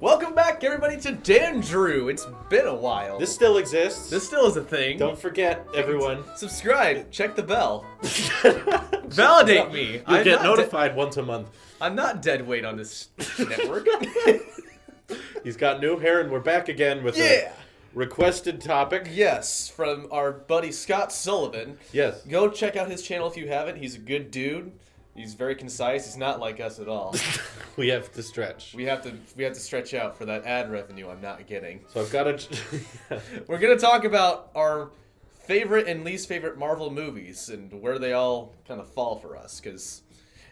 Welcome back, everybody, to Dan Drew. It's been a while. This still exists. This still is a thing. Don't forget, everyone. Subscribe. Check the bell. Validate me. You'll get notified once a month. I'm not dead weight on this network. He's got new hair, and we're back again with a requested topic. Yes, from our buddy Scott Sullivan. Yes. Go check out his channel if you haven't. He's a good dude. He's very concise. He's not like us at all. We have to stretch. We have to stretch out for that ad revenue I'm not getting. So I've got to... We're going to talk about our favorite and least favorite Marvel movies and where they all kind of fall for us, because...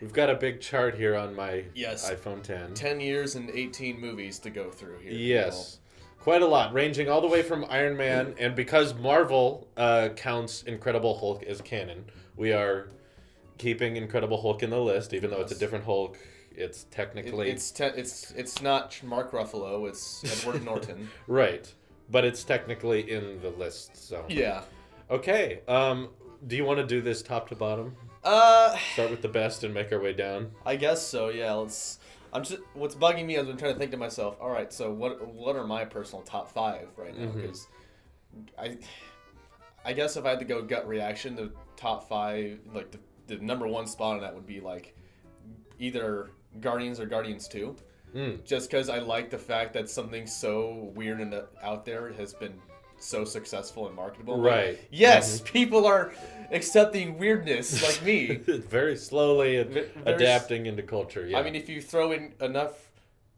We've got a big chart here on my Yes. iPhone 10. 10 years and 18 movies to go through here. Yes. Quite a lot, ranging all the way from Iron Man, and because Marvel counts Incredible Hulk as canon, we are keeping Incredible Hulk in the list, even though it's a different Hulk. It's technically... It's not Mark Ruffalo, it's Edward Norton. Right. But it's technically in the list, so... Yeah. Okay. Do you want to do this top to bottom? Start with the best and make our way down? I guess so, yeah. What's bugging me is I'm trying to think to myself, all right, so what are my personal top 5 right now? Because I guess if I had to go gut reaction, the top 5, like the number 1 spot on that would be like either Guardians or Guardians 2. Just because I like the fact that something so weird and out there has been so successful and marketable. Right. Like, yes, people are accepting weirdness like me. Very slowly adapting into culture, yeah. I mean, if you throw in enough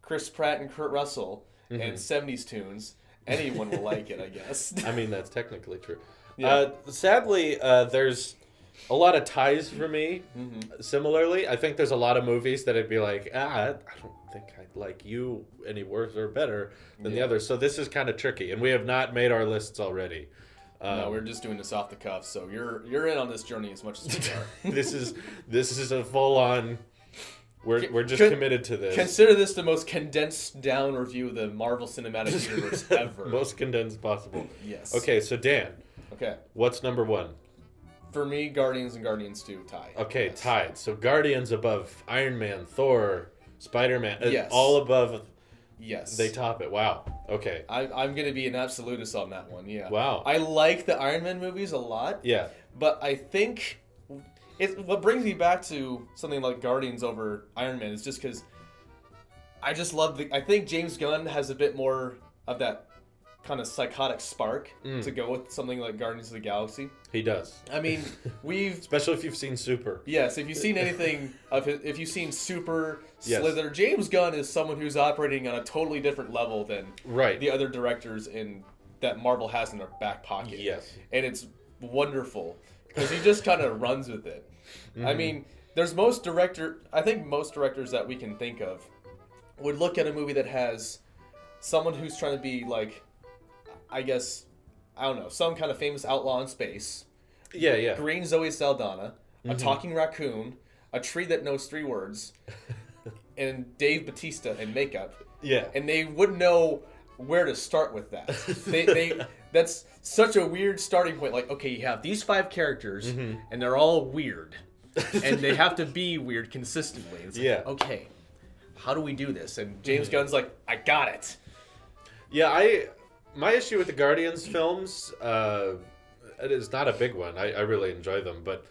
Chris Pratt and Kurt Russell and 70s tunes, anyone will like it, I guess. I mean, that's technically true. Yeah. Sadly, there's a lot of ties for me. Similarly, I think there's a lot of movies that I'd be like, I don't think I like you any worse or better than the others. So this is kind of tricky, and we have not made our lists already. No, we're just doing this off the cuff, so you're in on this journey as much as we are. This is a full on. We're just committed to this. Consider this the most condensed down review of the Marvel Cinematic Universe ever. Most condensed possible. Yes. Okay, so Dan. Okay. What's number 1? For me, Guardians and Guardians 2 tie. Okay, yes. tied. So Guardians above Iron Man, Thor, Spider-Man, yes. all above. Yes. They top it. Wow. Okay. I'm going to be an absolutist on that one, yeah. Wow. I like the Iron Man movies a lot. Yeah. But I think what brings me back to something like Guardians over Iron Man is just because I just love I think James Gunn has a bit more of that kind of psychotic spark to go with something like Guardians of the Galaxy. He does. I mean, especially if you've seen Super. Yes, if you've seen anything if you've seen Super, Yes. Slither, James Gunn is someone who's operating on a totally different level than the other directors that Marvel has in their back pocket. Yes. And it's wonderful because he just kind of runs with it. I mean, I think most directors that we can think of would look at a movie that has someone who's trying to be like, I guess, I don't know, some kind of famous outlaw in space. Yeah, yeah. Green Zoe Saldana, a talking raccoon, a tree that knows 3 words, and Dave Bautista in makeup. Yeah. And they wouldn't know where to start with that. That's such a weird starting point. Like, okay, you have these 5 characters, and they're all weird. And they have to be weird consistently. It's like, okay, how do we do this? And James Gunn's like, I got it. Yeah, my issue with the Guardians films, it is not a big one. I really enjoy them, but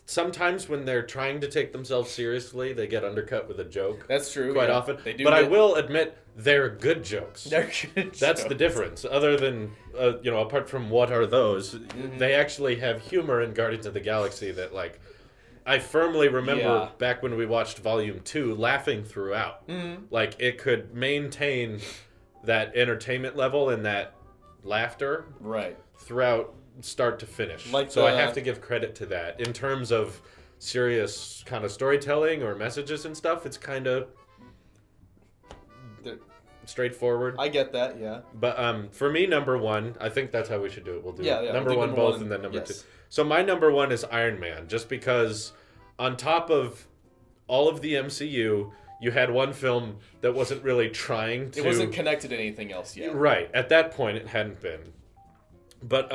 sometimes when they're trying to take themselves seriously, they get undercut with a joke. That's true. Quite often. They do. But I will admit, they're good jokes. They're good That's jokes. the difference. Other than, apart from what are those, they actually have humor in Guardians of the Galaxy that, like, I firmly remember back when we watched Volume 2, laughing throughout. Like, it could maintain that entertainment level and that laughter throughout start to finish. So I have to give credit to that. In terms of serious kind of storytelling or messages and stuff, it's kind of straightforward. I get that, yeah. But for me, number 1, I think that's how we should do it. We'll do number 1 both and then number 2. So my number 1 is Iron Man, just because on top of all of the MCU, you had one film that wasn't really trying to... It wasn't connected to anything else yet. Right. At that point, it hadn't been. But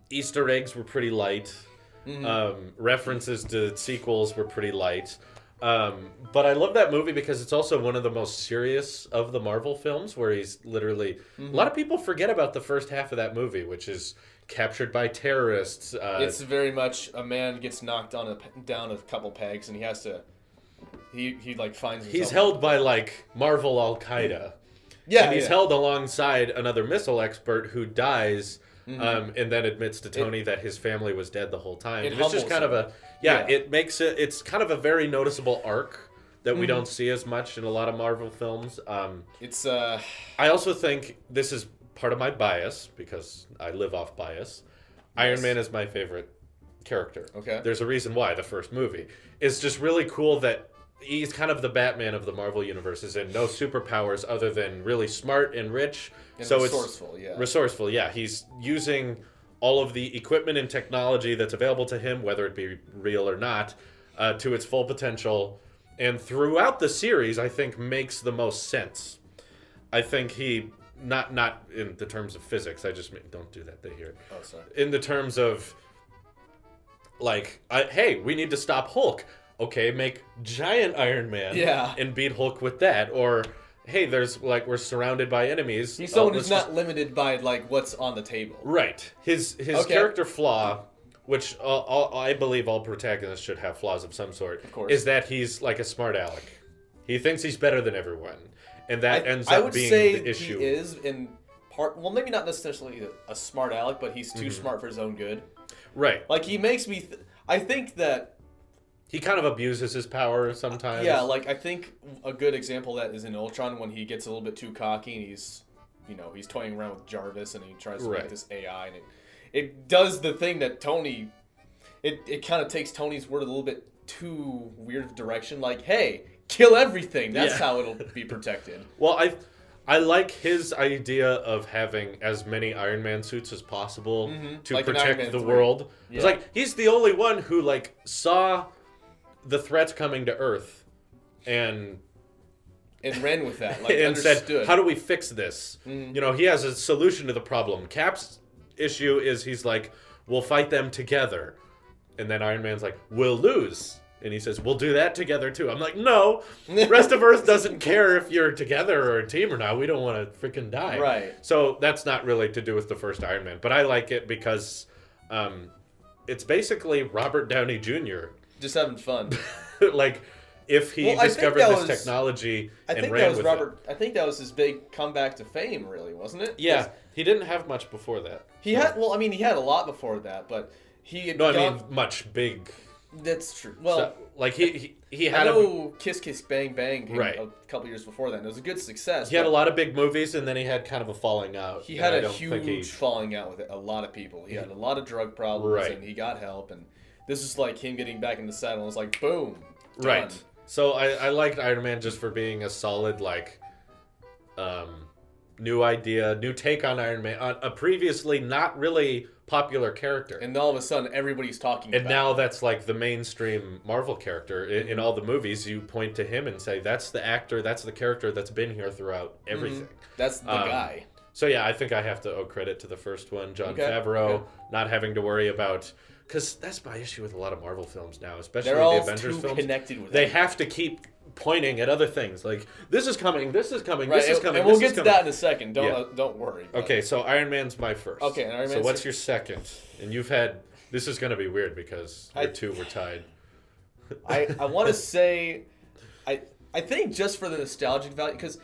Easter eggs were pretty light. References to sequels were pretty light. But I love that movie because it's also one of the most serious of the Marvel films, where he's literally... A lot of people forget about the first half of that movie, which is captured by terrorists. It's very much a man gets knocked down a couple pegs, and he has to... He like finds himself... He's held by, like, Marvel Al-Qaeda. Yeah, and he's held alongside another missile expert who dies... and then admits to Tony that his family was dead the whole time. It's just kind of a... Yeah, it makes it... It's kind of a very noticeable arc that we don't see as much in a lot of Marvel films. It's... I also think this is part of my bias, because I live off bias. Iron Man is my favorite character. Okay. There's a reason why, the first movie. It's just really cool that he's kind of the Batman of the Marvel universe, is in no superpowers other than really smart and rich. And so resourceful, yeah. Resourceful, yeah. He's using all of the equipment and technology that's available to him, whether it be real or not, to its full potential. And throughout the series, I think makes the most sense. I think he, not in the terms of physics, I just don't do that, they hear it. Oh, sorry. In the terms of, like, hey, we need to stop Hulk. Okay, make giant Iron Man and beat Hulk with that. Or, hey, there's, like, we're surrounded by enemies. He's someone who's not limited by, like, what's on the table. Right. His character flaw, which I believe all protagonists should have flaws of some sort, of course, is that he's like a smart aleck. He thinks he's better than everyone. And that ends up being the issue. He is in part... Well, maybe not necessarily a smart aleck, but he's too smart for his own good. Right. Like, he makes me... I think that... He kind of abuses his power sometimes. Yeah, like, I think a good example of that is in Ultron, when he gets a little bit too cocky and he's toying around with Jarvis and he tries to make this AI, and it does the thing that Tony... It kind of takes Tony's word a little bit too weird direction. Like, hey, kill everything. That's how it'll be protected. Well, I like his idea of having as many Iron Man suits as possible to like protect the world. Yeah. It's like, he's the only one who, like, saw the threats coming to Earth and ran with that, like, and understood. Said, how do we fix this? You know, he has a solution to the problem. Cap's issue is he's like, we'll fight them together. And then Iron Man's like, we'll lose. And he says, we'll do that together too. I'm like, no, the rest of Earth doesn't care if you're together or a team or not. We don't want to freaking die. Right. So that's not really to do with the first Iron Man. But I like it because it's basically Robert Downey Jr. just having fun. Like, if he discovered this technology and ran with it. I think that was his big comeback to fame, really, wasn't it? Yeah. He didn't have much before that. He had a lot before that, but he had much big. That's true. Well, so, like he had Kiss Kiss Bang Bang came a couple years before that, and it was a good success. He had a lot of big movies, and then he had kind of a falling out. He had a huge falling out with a lot of people. He had a lot of drug problems, and he got help, and this is like him getting back in the saddle. And it's like, boom, done. Right. So I liked Iron Man just for being a solid, like, new idea, new take on Iron Man, on a previously not really popular character. And all of a sudden, everybody's talking about it. And now that's like the mainstream Marvel character. In all the movies, you point to him and say, that's the actor, that's the character that's been here throughout everything. That's the guy. So yeah, I think I have to owe credit to the first one, Jon Favreau, not having to worry about... Because that's my issue with a lot of Marvel films now, especially the Avengers films. Connected with they have to keep pointing at other things, like, this is coming, this is coming, right, this is coming, and we'll get to that in a second. Don't worry. But... Okay, so Iron Man's my first. Okay, and Iron Man's so what's your second? And you've had... This is going to be weird because your two were tied. I want to say... I think just for the nostalgic value, because,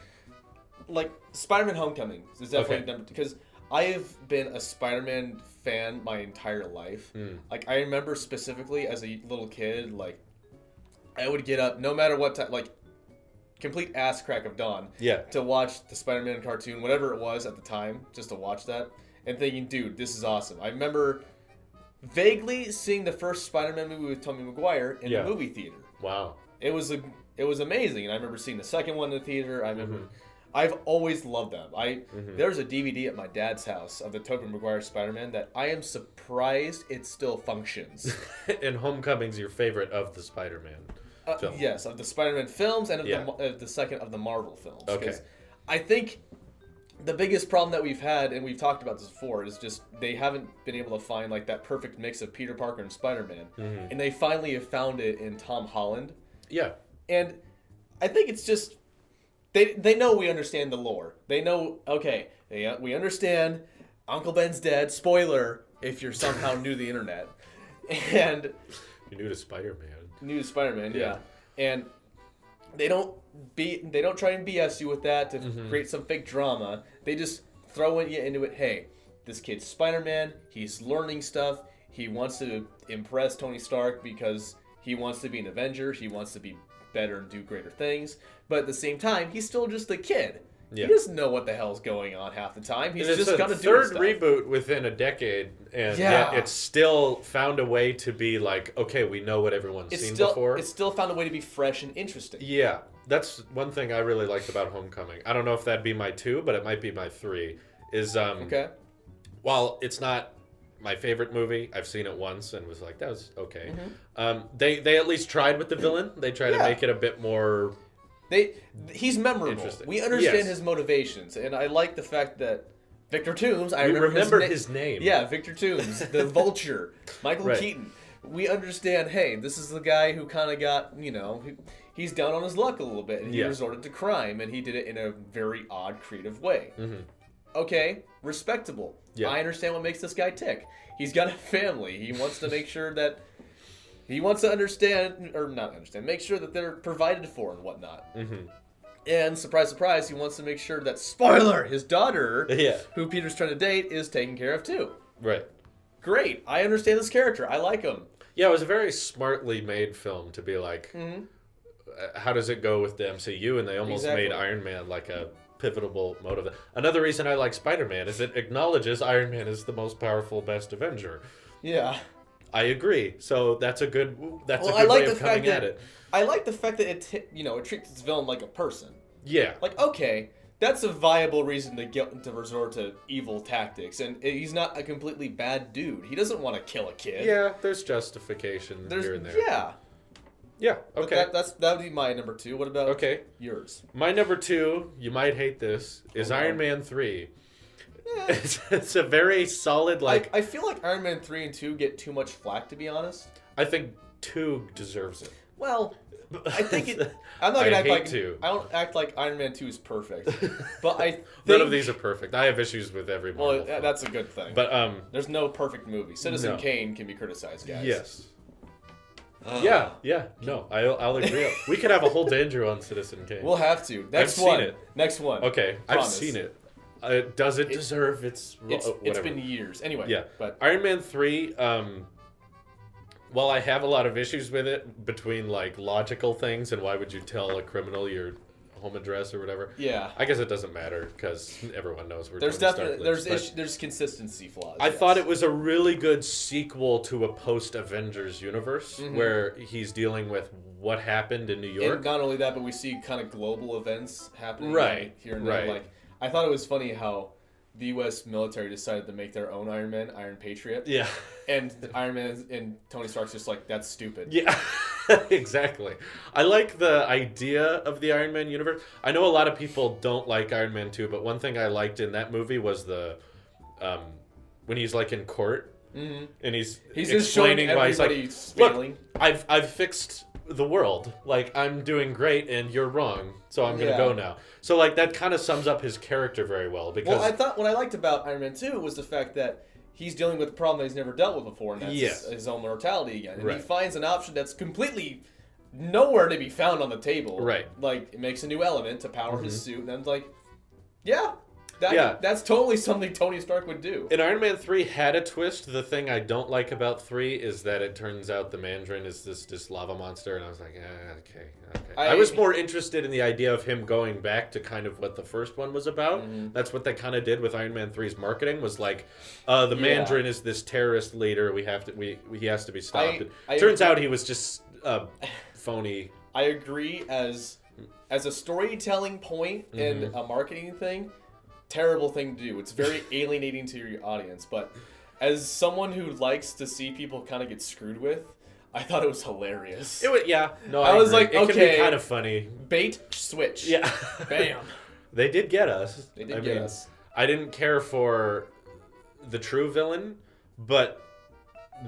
like, Spider-Man Homecoming is definitely number two, because I have been a Spider-Man fan my entire life. Like, I remember specifically as a little kid, like, I would get up no matter what time, like, complete ass crack of dawn, to watch the Spider-Man cartoon, whatever it was at the time, just to watch that, and thinking, dude, this is awesome. I remember vaguely seeing the first Spider-Man movie with Tobey Maguire in the movie theater. Wow. It was amazing, and I remember seeing the second one in the theater. I remember... I've always loved them. There's a DVD at my dad's house of the Tobey Maguire Spider-Man that I am surprised it still functions. And Homecoming's your favorite of the Spider-Man films. Yes, of the Spider-Man films and of the second of the Marvel films. Okay. I think the biggest problem that we've had, and we've talked about this before, is just they haven't been able to find like that perfect mix of Peter Parker and Spider-Man. And they finally have found it in Tom Holland. Yeah. And I think it's just they know we understand the lore. They know, okay, we understand Uncle Ben's dead. Spoiler if you're somehow new to the internet. And you're new to Spider-Man. New to Spider-Man, yeah. And they don't try and BS you with that to create some fake drama. They just throw you into it. Hey, this kid's Spider-Man. He's learning stuff. He wants to impress Tony Stark because he wants to be an Avenger. He wants to be better and do greater things. But at the same time, he's still just a kid. Yeah. He doesn't know what the hell's going on half the time. He's just got to do his stuff. Third reboot within a decade, and yet it's still found a way to be like, okay, we know what everyone's seen before. It's still found a way to be fresh and interesting. Yeah, that's one thing I really liked about Homecoming. I don't know if that'd be my 2, but it might be my 3. Is while it's not my favorite movie, I've seen it once and was like, that was okay. They at least tried with the villain. They try to make it a bit more. He's memorable. We understand his motivations, and I like the fact that Victor Toombs. I remember his name. Yeah, Victor Toombs, the Vulture, Michael Keaton. We understand. Hey, this is the guy who kind of got, he's down on his luck a little bit, and he resorted to crime, and he did it in a very odd, creative way. Okay, respectable. Yeah. I understand what makes this guy tick. He's got a family. He wants to make sure that. He wants to make sure that they're provided for and whatnot. And surprise, surprise, he wants to make sure that, spoiler, his daughter, who Peter's trying to date, is taken care of too. Right. Great. I understand this character. I like him. Yeah, it was a very smartly made film to be like, how does it go with the MCU? And they almost made Iron Man like a pivotal motive. Another reason I like Spider-Man is it acknowledges Iron Man is the most powerful, best Avenger. Yeah. I agree. So that's a good way of coming at it. I like the fact that it treats its villain like a person. Yeah. Like, okay, that's a viable reason to resort to evil tactics, and he's not a completely bad dude. He doesn't want to kill a kid. Yeah, there's justification here and there. Yeah. Yeah, okay. But that would be my number 2. What about yours? My number 2, you might hate this, is Iron Man 3. It's a very solid, I feel like Iron Man 3 and 2 get too much flack, to be honest. I think 2 deserves it. Well, I think it. I'm not gonna act like 2. I don't act like Iron Man 2 is perfect, but I think none of these are perfect. I have issues with every Marvel film. That's a good thing. But there's no perfect movie. Citizen Kane can be criticized, guys. Yes. No, I'll agree. We could have a whole danger on Citizen Kane. We'll have to. I've seen it. Next one. Okay, I've seen it. Does it deserve its? It's been years. Anyway. Yeah. But Iron Man 3. While I have a lot of issues with it, between like logical things and why would you tell a criminal your home address or whatever? Yeah. I guess it doesn't matter because everyone knows we're. There's definitely there's consistency flaws. I thought it was a really good sequel to a post-Avengers universe where he's dealing with what happened in New York. And not only that, but we see kind of global events happening here and there. Right. Like, I thought it was funny how the U.S. military decided to make their own Iron Man, Iron Patriot. Yeah. And Iron Man and Tony Stark's just like, that's stupid. Yeah, exactly. I like the idea of the Iron Man universe. I know a lot of people don't like Iron Man 2, but one thing I liked in that movie was the when he's like in court and he's just showing explaining why he's like, failing. Look, I've fixed the world. Like, I'm doing great and you're wrong, so I'm gonna go now. So like that kind of sums up his character very well. Because I thought what I liked about Iron Man 2 was the fact that he's dealing with a problem that he's never dealt with before, and that's his own mortality again. And he finds an option that's completely nowhere to be found on the table. Right. Like, it makes a new element to power his suit, and I'm like, that's totally something Tony Stark would do. And Iron Man 3 had a twist. The thing I don't like about 3 is that it turns out the Mandarin is this lava monster, and I was like, okay. I was more interested in the idea of him going back to kind of what the first one was about. That's what they kind of did with Iron Man 3's marketing, was like, the Mandarin is this terrorist leader. He has to be stopped. Turns out he was just phony. I agree as a storytelling point and a marketing thing. Terrible thing to do. It's very alienating to your audience, but as someone who likes to see people kind of get screwed with, I thought it was hilarious. I was agree. Like, it can be kind of funny. Bait, switch. Yeah. Bam. They did get us. They did get us. I didn't care for the true villain, but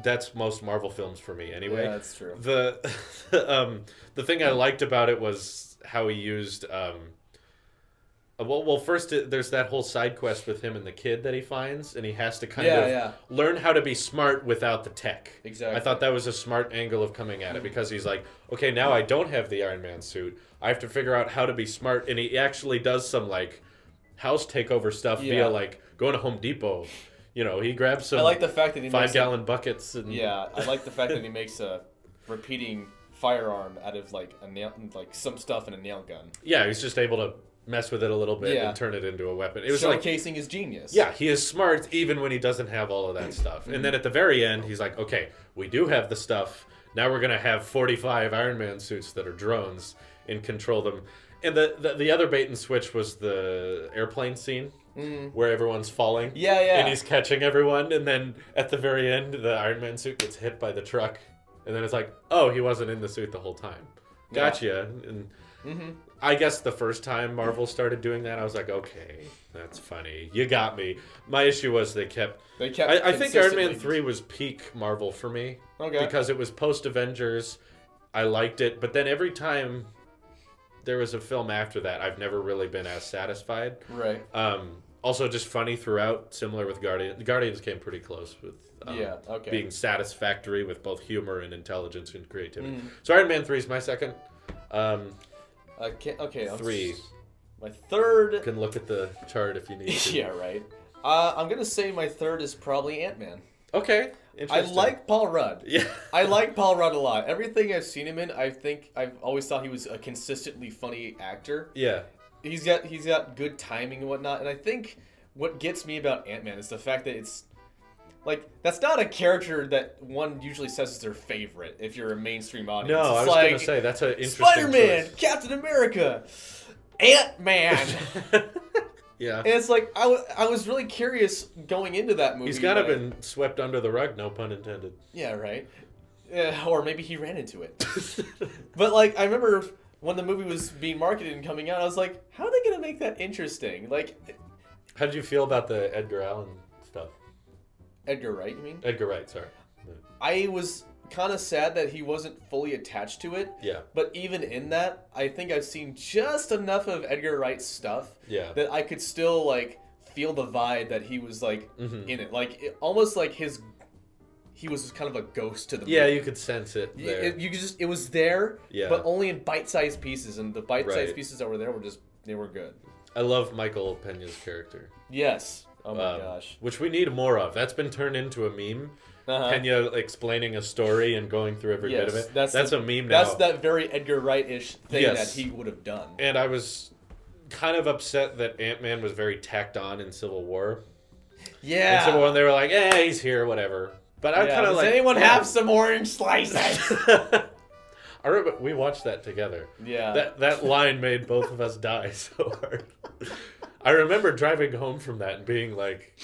that's most Marvel films for me anyway. Yeah, that's true. The thing I liked about it was how he used well, first there's that whole side quest with him and the kid that he finds, and he has to kind of learn how to be smart without the tech. Exactly. I thought that was a smart angle of coming at it, because he's like, okay, now I don't have the Iron Man suit. I have to figure out how to be smart, and he actually does some like house takeover stuff via like going to Home Depot. You know, he grabs some. I like the fact that he 5-gallon buckets. And... Yeah, I like the fact that he makes a repeating firearm out of like a nail, like some stuff in a nail gun. Yeah, he's just able to mess with it a little bit and turn it into a weapon. It was showcasing his genius. Yeah, he is smart even when he doesn't have all of that stuff. And then at the very end, he's like, okay, we do have the stuff. Now we're going to have 45 Iron Man suits that are drones and control them. And the other bait and switch was the airplane scene where everyone's falling. Yeah, yeah. And he's catching everyone. And then at the very end, the Iron Man suit gets hit by the truck. And then it's like, oh, he wasn't in the suit the whole time. Gotcha. And I guess the first time Marvel started doing that, I was like, okay, that's funny. You got me. My issue was they kept I think Iron Man 3 was peak Marvel for me. Okay. Because it was post-Avengers. I liked it. But then every time there was a film after that, I've never really been as satisfied. Right. Also, just funny throughout, similar with Guardians. The Guardians came pretty close with being satisfactory with both humor and intelligence and creativity. So Iron Man 3 is my second. Okay. 3. My third. You can look at the chart if you need to. Yeah, right. I'm gonna say my third is probably Ant-Man. Okay. I like Paul Rudd. Yeah. I like Paul Rudd a lot. Everything I've seen him in, I think I've always thought he was a consistently funny actor. Yeah. He's got good timing and whatnot, and I think what gets me about Ant-Man is the fact that it's like that's not a character that one usually says is their favorite if you're a mainstream audience. No, I was gonna say that's an interesting Spider-Man, choice. Captain America, Ant-Man. Yeah. And it's like I was really curious going into that movie. He's kind of been swept under the rug, no pun intended. Yeah, right. Or maybe he ran into it. But like I remember when the movie was being marketed and coming out, I was like, how are they going to make that interesting? Like, how did you feel about the Edgar Allan stuff? Edgar Wright, you mean? Edgar Wright, sorry. I was kind of sad that he wasn't fully attached to it. Yeah. But even in that, I think I've seen just enough of Edgar Wright's stuff that I could still like feel the vibe that he was like in it. Like almost like he was kind of a ghost to the movie. Yeah, you could sense it there. It was there, yeah, but only in bite-sized pieces, and the bite-sized pieces that were there were good. I love Michael Peña's character. Yes. Oh my gosh. Which we need more of. That's been turned into a meme. Peña explaining a story and going through every bit of it. That's a meme now. That's that very Edgar Wright-ish thing that he would have done. And I was kind of upset that Ant-Man was very tacked on in Civil War. Yeah. In Civil War, they were like, he's here, whatever. But I'm kind of like, does anyone have some orange slices? I remember we watched that together. Yeah. That line made both of us die so hard. I remember driving home from that and being like,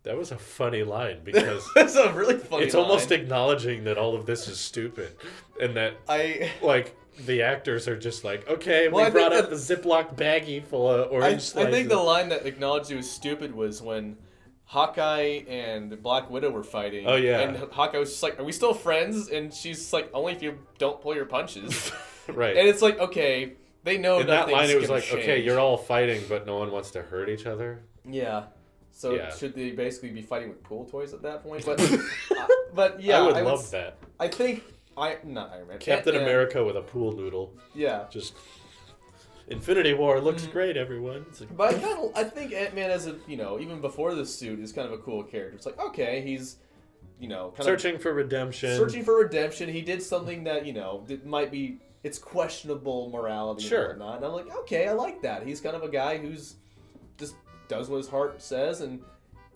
that was a funny line because it's a really funny it's line. Almost acknowledging that all of this is stupid and that the actors are just like, okay, we brought up the Ziploc baggie full of orange slices. I think the line that acknowledged it was stupid was when Hawkeye and Black Widow were fighting. Oh, yeah. And Hawkeye was just like, are we still friends? And she's like, only if you don't pull your punches. Right. And it's like, okay, they know in that line it was like, change. Okay, you're all fighting, but no one wants to hurt each other. Yeah. So should they basically be fighting with pool toys at that point? But but I would love that. I think not Iron Man. Captain America with a pool noodle. Yeah. Just Infinity War looks great, everyone. Like, but I think Ant-Man as even before the suit is kind of a cool character. It's like, okay, he's searching for redemption. He did something that that might be it's questionable morality and whatnot. And I'm like, okay, I like that. He's kind of a guy who's just does what his heart says, and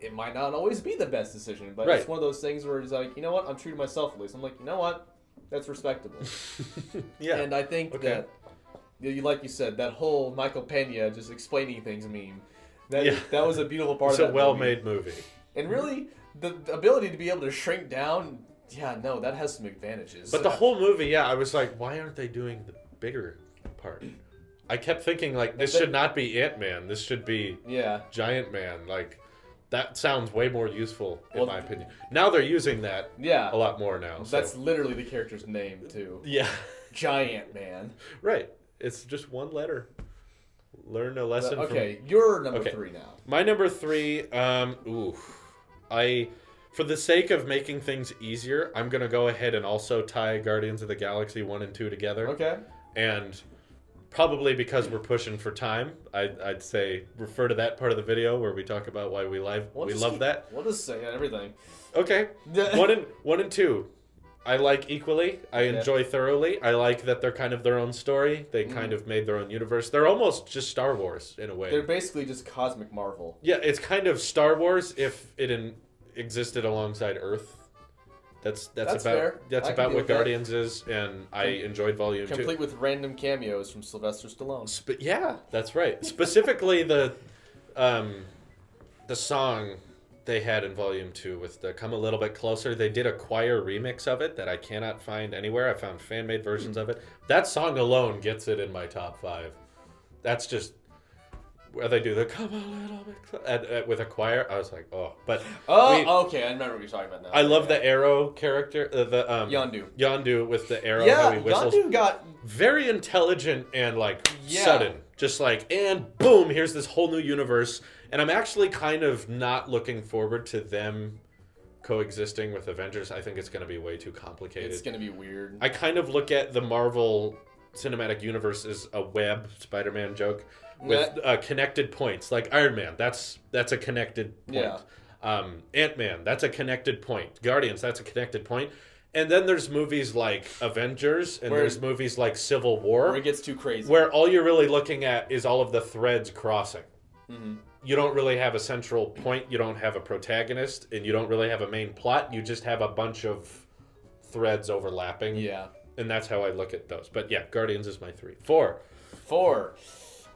it might not always be the best decision, but it's one of those things where he's like, you know what, I'm true to myself at least. I'm like, you know what, that's respectable. Yeah. And I think that, like you said, that whole Michael Peña just explaining things meme, that was a beautiful part of that movie. It's a well-made movie. And really, the ability to be able to shrink down, that has some advantages. But the whole movie, I was like, why aren't they doing the bigger part? I kept thinking, like, this should not be Ant-Man. This should be Giant Man. Like, That sounds way more useful, in my opinion. Now they're using that a lot more now. That's literally the character's name, too. Yeah. Giant Man. Right. It's just one letter. Learn a lesson from... you're number 3 now. My number 3, for the sake of making things easier, I'm going to go ahead and also tie Guardians of the Galaxy 1 and 2 together. Okay. And... probably because we're pushing for time, I'd say refer to that part of the video where we talk about why we love that. We'll just say everything. Okay. 1 and 2, I like equally. I enjoy thoroughly. I like that they're kind of their own story. They kind of made their own universe. They're almost just Star Wars in a way. They're basically just cosmic Marvel. Yeah, it's kind of Star Wars if it existed alongside Earth. That's about fair. That's about what Guardians is, and I enjoyed Volume 2. Complete with random cameos from Sylvester Stallone. Yeah, that's right. Specifically the song they had in Volume 2 with the Come a Little Bit Closer. They did a choir remix of it that I cannot find anywhere. I found fan-made versions of it. That song alone gets it in my top 5. That's just... where they do the come a little bit with a choir, I was like, oh, but okay, I remember what you're talking about now. I love the arrow character, the Yondu with the arrow. Yeah, how he whistles. Yondu got very intelligent and sudden, just and boom, here's this whole new universe, and I'm actually kind of not looking forward to them coexisting with Avengers. I think it's going to be way too complicated. It's going to be weird. I kind of look at the Marvel Cinematic Universe as a web, Spider-Man joke. With connected points, like Iron Man, that's a connected point. Yeah. Ant-Man, that's a connected point. Guardians, that's a connected point. And then there's movies like Avengers, and there's movies like Civil War, where it gets too crazy. Where all you're really looking at is all of the threads crossing. Mm-hmm. You don't really have a central point. You don't have a protagonist, and you don't really have a main plot. You just have a bunch of threads overlapping. Yeah. And that's how I look at those. But yeah, Guardians is my 3. 4.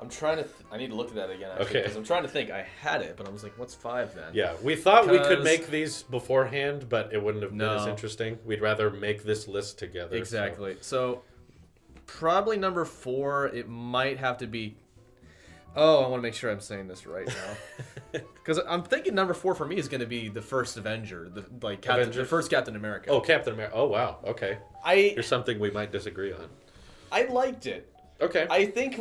I'm trying to... I need to look at that again, actually, because I'm trying to think. I had it, but I was like, what's 5 then? Yeah, we thought we could make these beforehand, but it wouldn't have been as interesting. We'd rather make this list together. Exactly. So probably number 4, it might have to be... Oh, I want to make sure I'm saying this right now. Because I'm thinking number 4 for me is going to be the first Avenger, the first Captain America. Oh, Captain America. Oh, wow. Okay. There's something we might disagree on. I liked it. Okay. I think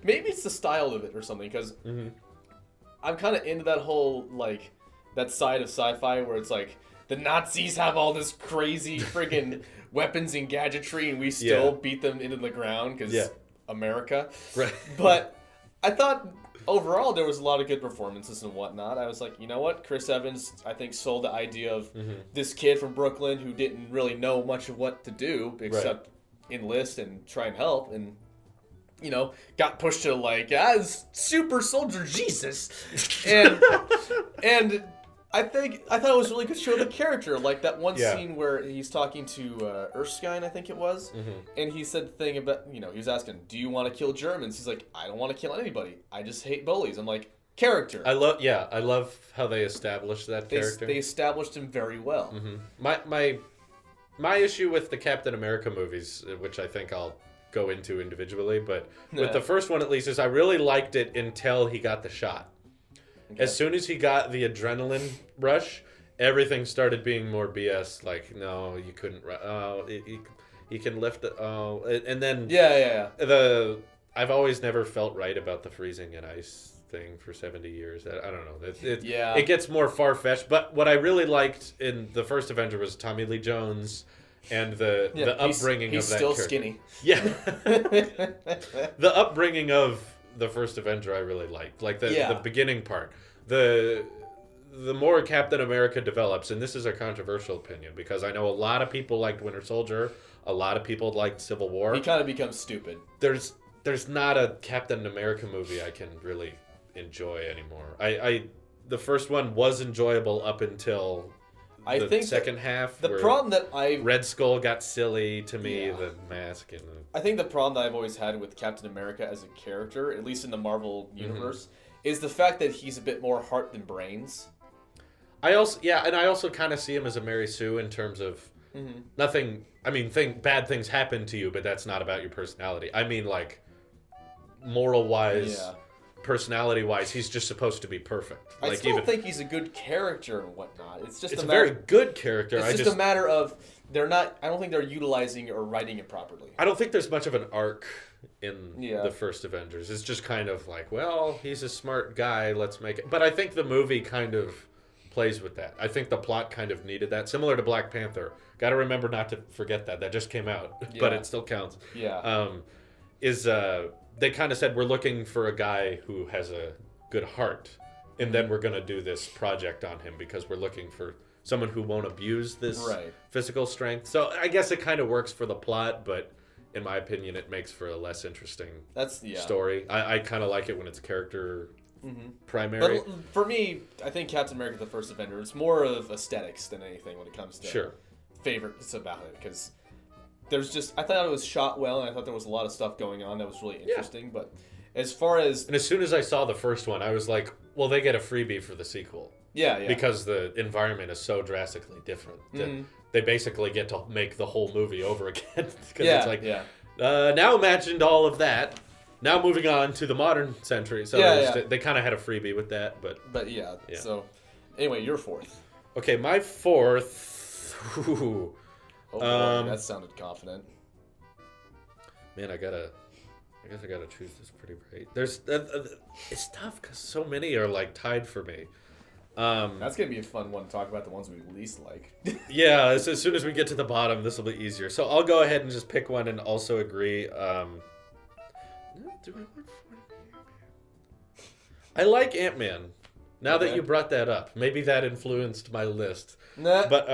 maybe it's the style of it or something, because I'm kind of into that whole, that side of sci-fi where it's like, the Nazis have all this crazy friggin' weapons and gadgetry, and we still beat them into the ground, because America. Right. But I thought, overall, there was a lot of good performances and whatnot. I was like, you know what? Chris Evans, I think, sold the idea of this kid from Brooklyn who didn't really know much of what to do, except enlist and try and help, and got pushed to super soldier Jesus, and I thought it was a really good show of the character, like that one scene where he's talking to Erskine, I think it was, and he said the thing about he was asking, do you want to kill Germans? He's like, I don't want to kill anybody, I just hate bullies. I'm like, character. I love how they established that character. They established him very well. My issue with the Captain America movies, which I think I'll go into individually, but with the first one at least, is I really liked it until he got the shot. Okay. As soon as he got the adrenaline rush, everything started being more BS. Like, no, you couldn't. He can lift it. Oh, and then I've always never felt right about the freezing and ice thing for 70 years. I don't know. It gets more far-fetched. But what I really liked in the first Avenger was Tommy Lee Jones and the upbringing of that character. He's still skinny. Yeah. The upbringing of the first Avenger I really liked. Like the beginning part. The more Captain America develops, and this is a controversial opinion because I know a lot of people liked Winter Soldier, a lot of people liked Civil War. He kind of becomes stupid. There's not a Captain America movie I can really enjoy anymore. The first one was enjoyable up until the second half. The problem that Red Skull got silly to me, the mask. And I think the problem that I've always had with Captain America as a character, at least in the Marvel universe, is the fact that he's a bit more heart than brains. I also kind of see him as a Mary Sue in terms of nothing. I mean, bad things happen to you, but that's not about your personality. I mean, like moral wise. Yeah. personality-wise, he's just supposed to be perfect. I still think he's a good character and whatnot. It's just a very good character. It's just a matter of they're not. I don't think they're utilizing or writing it properly. I don't think there's much of an arc in the first Avengers. It's just kind of like, well, he's a smart guy. Let's make it. But I think the movie kind of plays with that. I think the plot kind of needed that. Similar to Black Panther. Got to remember not to forget that. That just came out, but it still counts. Yeah. They kind of said, we're looking for a guy who has a good heart, and then we're going to do this project on him because we're looking for someone who won't abuse this physical strength. So I guess it kind of works for the plot, but in my opinion, it makes for a less interesting story. I kind of like it when it's character primary. But for me, I think Captain America: The First Avenger, it's more of aesthetics than anything when it comes to favorites about it, because I thought it was shot well, and I thought there was a lot of stuff going on that was really interesting. Yeah. But as far as... And as soon as I saw the first one, I was like, well, they get a freebie for the sequel. Yeah. Because the environment is so drastically different. They basically get to make the whole movie over again. It's like, now imagined all of that. Now moving on to the modern century. So they kind of had a freebie with that. But yeah. So anyway, your fourth. Okay, my fourth... Ooh. Oh boy, that sounded confident. Man, I guess I gotta choose this pretty right. There's it's tough because so many are like tied for me. That's gonna be a fun one to talk about, the ones we least like. Yeah, as soon as we get to the bottom, this will be easier. So I'll go ahead and just pick one and also agree. Do I want Ant-Man? I like Ant-Man. Now that you brought that up, maybe that influenced my list. Nah. But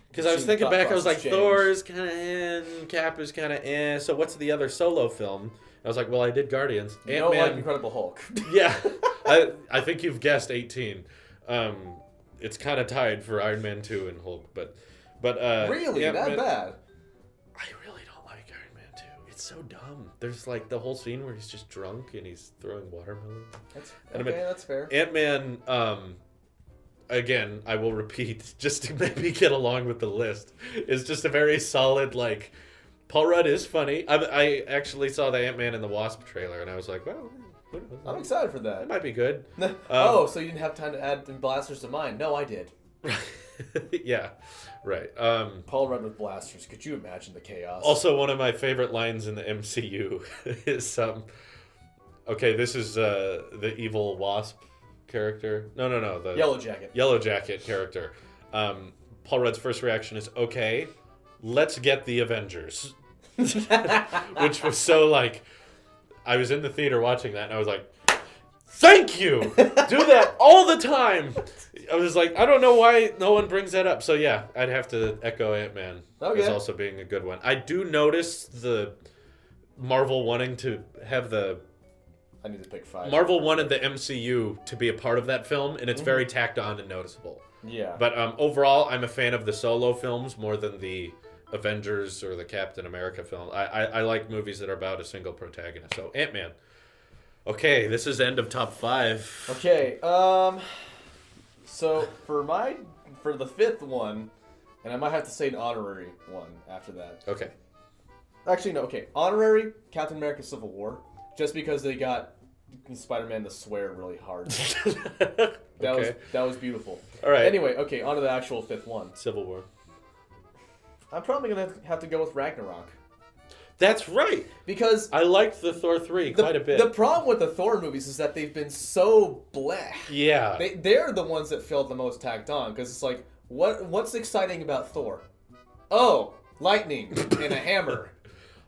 because I was thinking back, I was like, Thor is kind of in, Cap is kind of in. So what's the other solo film? I was like, well, I did Guardians. Ant-Man, Incredible Hulk. Yeah, I think you've guessed 18. It's kind of tied for Iron Man 2 and Hulk, but really Ant-Man, that bad? I really don't like Iron Man 2. It's so dumb. There's like the whole scene where he's just drunk and he's throwing watermelon. That's fair. Ant-Man. Again, I will repeat, just to maybe get along with the list, is just a very solid, like, Paul Rudd is funny. I actually saw the Ant-Man and the Wasp trailer, and I was like, well, I'm excited for that. It might be good. So you didn't have time to add blasters to mine? No, I did. Yeah, right. Paul Rudd with blasters. Could you imagine the chaos? Also, one of my favorite lines in the MCU is, okay, this is the evil Wasp character. No. The Yellow Jacket character. Paul Rudd's first reaction is, okay, let's get the Avengers. Which was so like, I was in the theater watching that and I was like, thank you! Do that all the time! I was like, I don't know why no one brings that up. So yeah, I'd have to echo Ant-Man as also being a good one. I do notice the Marvel wanting to have I need to pick 5. Marvel wanted the MCU to be a part of that film, and it's very tacked on and noticeable. Yeah. But overall, I'm a fan of the solo films more than the Avengers or the Captain America film. I like movies that are about a single protagonist. So, Ant-Man. Okay, this is end of top 5. Okay, so for the 5th one, and I might have to say an honorary one after that. Okay. Actually, no, okay. Honorary, Captain America Civil War. Just because they got Spider-Man to swear really hard. That was beautiful. All right. Anyway, okay, on to the actual 5th one. Civil War. I'm probably going to have to go with Ragnarok. That's right. Because I liked the Thor 3 quite a bit. The problem with the Thor movies is that they've been so bleh. Yeah. They're the ones that felt the most tacked on, because it's like, what's exciting about Thor? Oh, lightning and a hammer.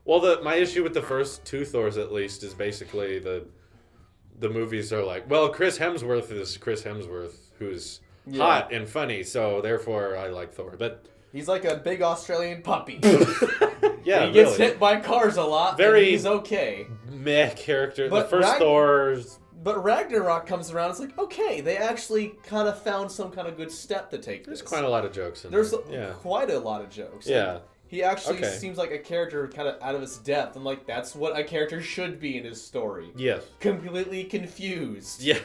Well, my issue with the first 2 Thors, at least, is basically the movies are like, well, Chris Hemsworth is Chris Hemsworth, who's hot and funny, so therefore I like Thor. But he's like a big Australian puppy. Yeah, he gets hit by cars a lot, and he's okay. Meh character. But the first Thor's... But Ragnarok comes around, it's like, okay, they actually kind of found some kind of good step to take There's quite a lot of jokes in there. There's quite a lot of jokes. Yeah. He actually seems like a character kind of out of his depth. And like, that's what a character should be in his story. Yes. Completely confused. Yeah.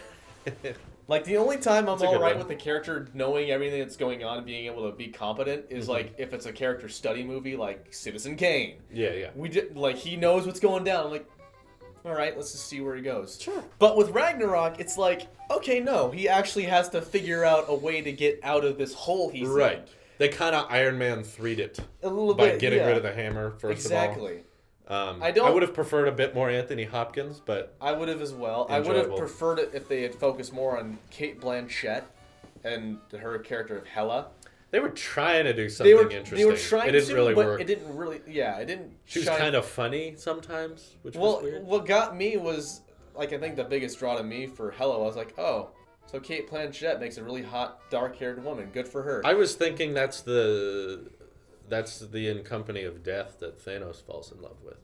Like, the only time I'm all right with the character knowing everything that's going on and being able to be competent is like if it's a character study movie like Citizen Kane. Yeah. Like, he knows what's going down. I'm like, all right, let's just see where he goes. Sure. But with Ragnarok, it's like, okay, no, he actually has to figure out a way to get out of this hole he's in. They kind of Iron Man 3'd it A little by bit, getting yeah. rid of the hammer first of all. Exactly. I would have preferred a bit more Anthony Hopkins, but I would have as well. I would have enjoyable. preferred it if they had focused more on Kate Blanchett and her character of Hela. they were trying to do something interesting. They were trying it didn't to, really but work. it didn't really. Yeah, it didn't. She was shine- kind of funny sometimes, which Well, was weird. what got me was like I think the biggest draw to me for Hela. I was like, oh, so Kate Blanchett makes a really hot, dark-haired woman. Good for her. I was thinking that's the in company of death that Thanos falls in love with.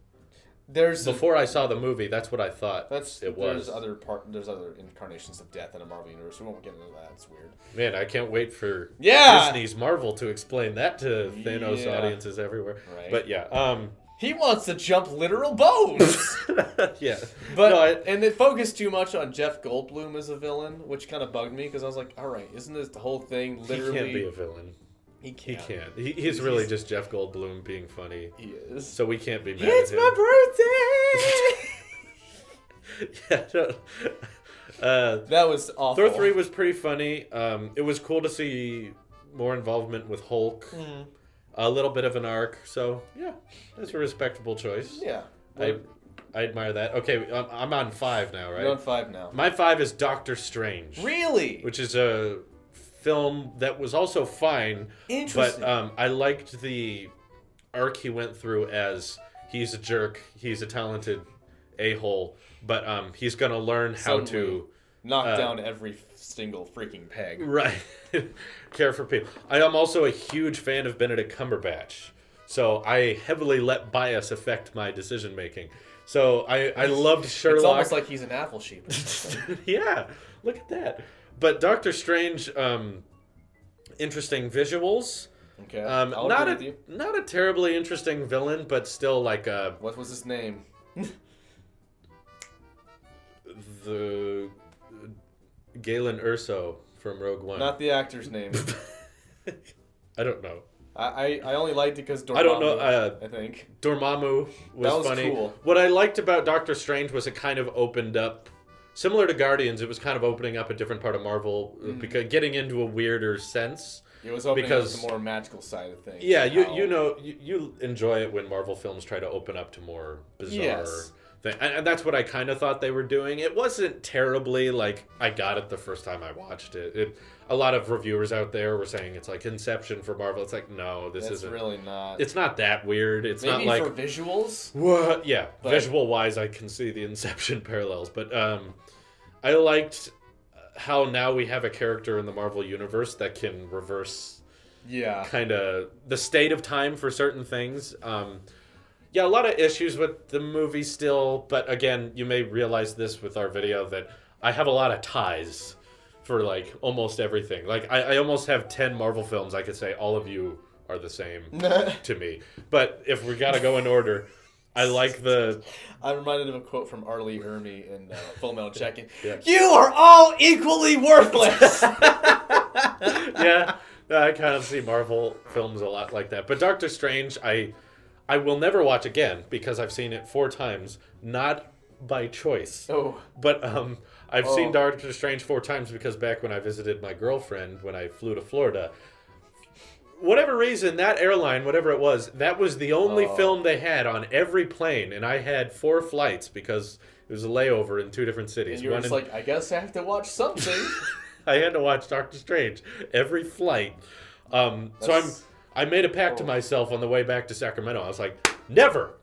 Before I saw the movie, that's what I thought it was. There's other incarnations of death in a Marvel universe. We won't get into that. It's weird. Man, I can't wait for Yeah! Disney's Marvel to explain that to Thanos Yeah. audiences everywhere. Right. But yeah, He wants to jump literal bones. yeah. But No, and it focused too much on Jeff Goldblum as a villain, which kind of bugged me because I was like, all right, isn't this the whole thing literally? he can't be a villain. He He can't. can't. He's really just Jeff Goldblum being funny. He is. So we can't be mad It's at him. my birthday. That was awful. Thor 3 was pretty funny. It was cool to see more involvement with Hulk. Mhm. A little bit of an arc. So, yeah, that's a respectable choice. Yeah. I admire that. Okay, I'm on 5 now, right? You're on 5 now. My 5 is Doctor Strange. Really? Which is a film that was also fine. Interesting. But I liked the arc he went through as he's a jerk, he's a talented a-hole, but he's going to learn how to knock down every single freaking peg. right care for people. I am also a huge fan of Benedict Cumberbatch, so I heavily let bias affect my decision making. So I loved Sherlock. It's almost like he's an apple sheep. Yeah, look at that. But Doctor Strange, interesting visuals. Okay. Not a terribly interesting villain, but still like a What was his name? the Galen Erso from Rogue One. Not the actor's name. I don't know. I only liked it because Dormammu. I don't know. I think. Dormammu was, That was funny. cool. What I liked about Doctor Strange was it kind of opened up, similar to Guardians, it was kind of opening up a different part of Marvel, because getting into a weirder sense. It was opening Because- up the more magical side of things. Yeah, How- you enjoy it when Marvel films try to open up to more bizarre Yes. thing. And that's what I kind of thought they were doing. It wasn't terribly like I got it the first time I watched it. A lot of reviewers out there were saying it's like Inception for Marvel. It's like, no, this That's isn't. really not. It's not that weird. It's Maybe not like for visuals. what? Yeah, But- visual wise, I can see the Inception parallels. But I liked how now we have a character in the Marvel universe that can reverse Yeah. kind of the state of time for certain things. Yeah, a lot of issues with the movie still, but again, you may realize this with our video that I have a lot of ties for like almost everything. Like I almost have 10 Marvel films I could say all of you are the same to me. But if we gotta go in order, I like the I'm reminded of a quote from Arlie Ermy in Full Metal Jacket. Yeah. You are all equally worthless. yeah, I kind of see Marvel films a lot like that. But Doctor Strange, I will never watch again because I've seen it 4 times, not by choice. Oh. But I've seen Oh. Doctor Strange 4 times because back when I visited my girlfriend when I flew to Florida, whatever reason, that airline, whatever it was, that was the only film they had on every plane, and I had 4 flights because it was a layover in 2 different cities. And you were just like, I guess I have to watch something. I had to watch Doctor Strange every flight. I made a pact to myself on the way back to Sacramento. I was like, never,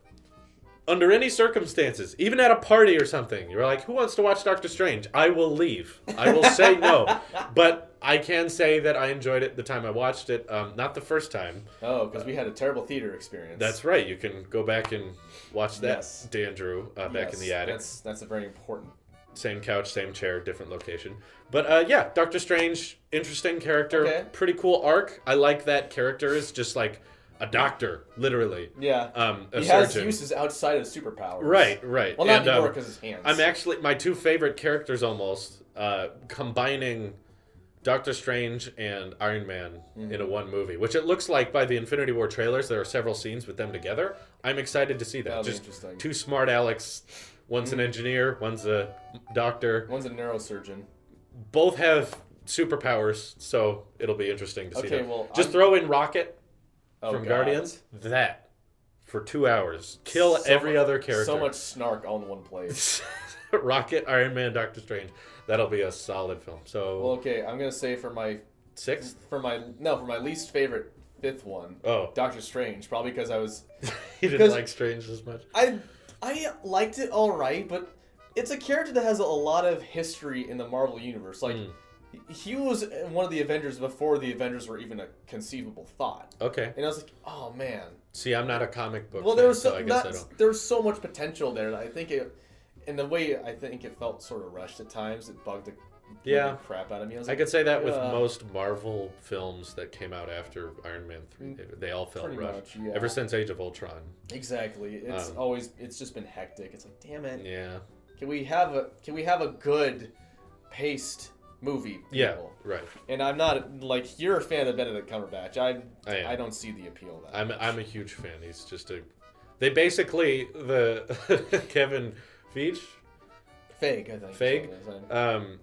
under any circumstances, even at a party or something, you're like, who wants to watch Doctor Strange? I will leave. I will say no. But I can say that I enjoyed it the time I watched it. Not the first time. Oh, because we had a terrible theater experience. That's right. You can go back and watch that, Yes. Dan Drew, back in the attic. That's a very important. Same couch, same chair, different location. But yeah, Doctor Strange, interesting character, Okay. pretty cool arc. I like that character is just like a doctor, literally. Yeah. A He has surgeon. uses outside of superpowers. Right. Well, not anymore because his hands. I'm actually my 2 favorite characters almost combining Doctor Strange and Iron Man in a one movie, which it looks like by the Infinity War trailers. There are several scenes with them together. I'm excited to see that. That'll be Just interesting. 2 smart Alex One's an engineer, one's a doctor. One's a neurosurgeon. Both have superpowers, so it'll be interesting to see Okay, them. well, Just I'm- throw in Rocket Oh, from God. Guardians. That for 2 hours. Kill So every mu- other character. So much snark all in one place. Rocket, Iron Man, Doctor Strange. That'll be a solid film. So Well, okay, I'm gonna say for my 6th? least favorite fifth one, Oh. Doctor Strange, probably because I He didn't Because- like Strange as much. I liked it all right, but it's a character that has a lot of history in the Marvel universe. Like he was one of the Avengers before the Avengers were even a conceivable thought, Okay. and I was like, oh man. See, I'm not a comic book Well, fan, there was so I guess I don't. there was so much potential there that I think it, in the way I think it felt sort of rushed at times. It bugged the Yeah. crap out of me. I was I like, could say that with "Ugh." most Marvel films that came out after Iron Man 3. They all felt Pretty rushed. much, yeah. Ever since Age of Ultron. Exactly. It's just been hectic. It's like, damn it. Yeah. Can we have a good paced movie? People? Yeah, right. And I'm not like you're a fan of Benedict Cumberbatch. I am. I don't see the appeal of that. I'm a huge fan. He's just a... They basically... The... Kevin Feige? Feige, I think. Feige? is what it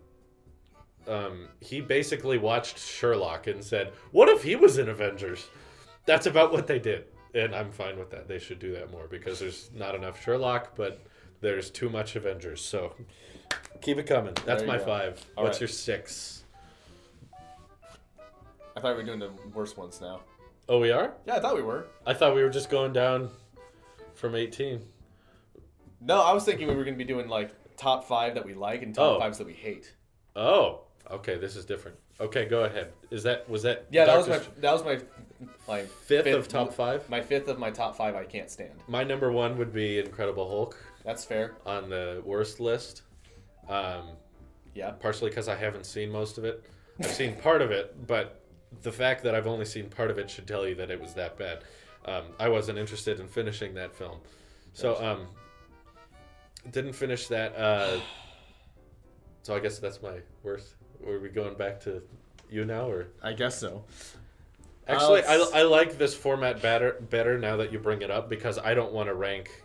is. He basically watched Sherlock and said, what if he was in Avengers? That's about what they did. And I'm fine with that. They should do that more because there's not enough Sherlock, but there's too much Avengers. So keep it coming. That's There you my go. 5. All What's right. your 6? I thought we were doing the worst ones now. Oh, we are? Yeah, I thought we were. I thought we were just going down from 18. No, I was thinking we were going to be doing like top 5 that we like and top Oh. 5s that we hate. Oh, okay. This is different. Okay, go ahead. Was that? Yeah, Doctor that was my fifth of top 5? My 5th of my top 5 I can't stand. My number 1 would be Incredible Hulk That's fair. on the worst list. Yeah. Partially because I haven't seen most of it. I've seen part of it, but the fact that I've only seen part of it should tell you that it was that bad. I wasn't interested in finishing that film. So, didn't finish that. So I guess that's my worst. Are we going back to you now, or? I guess so. Actually, I like this format better now that you bring it up because I don't want to rank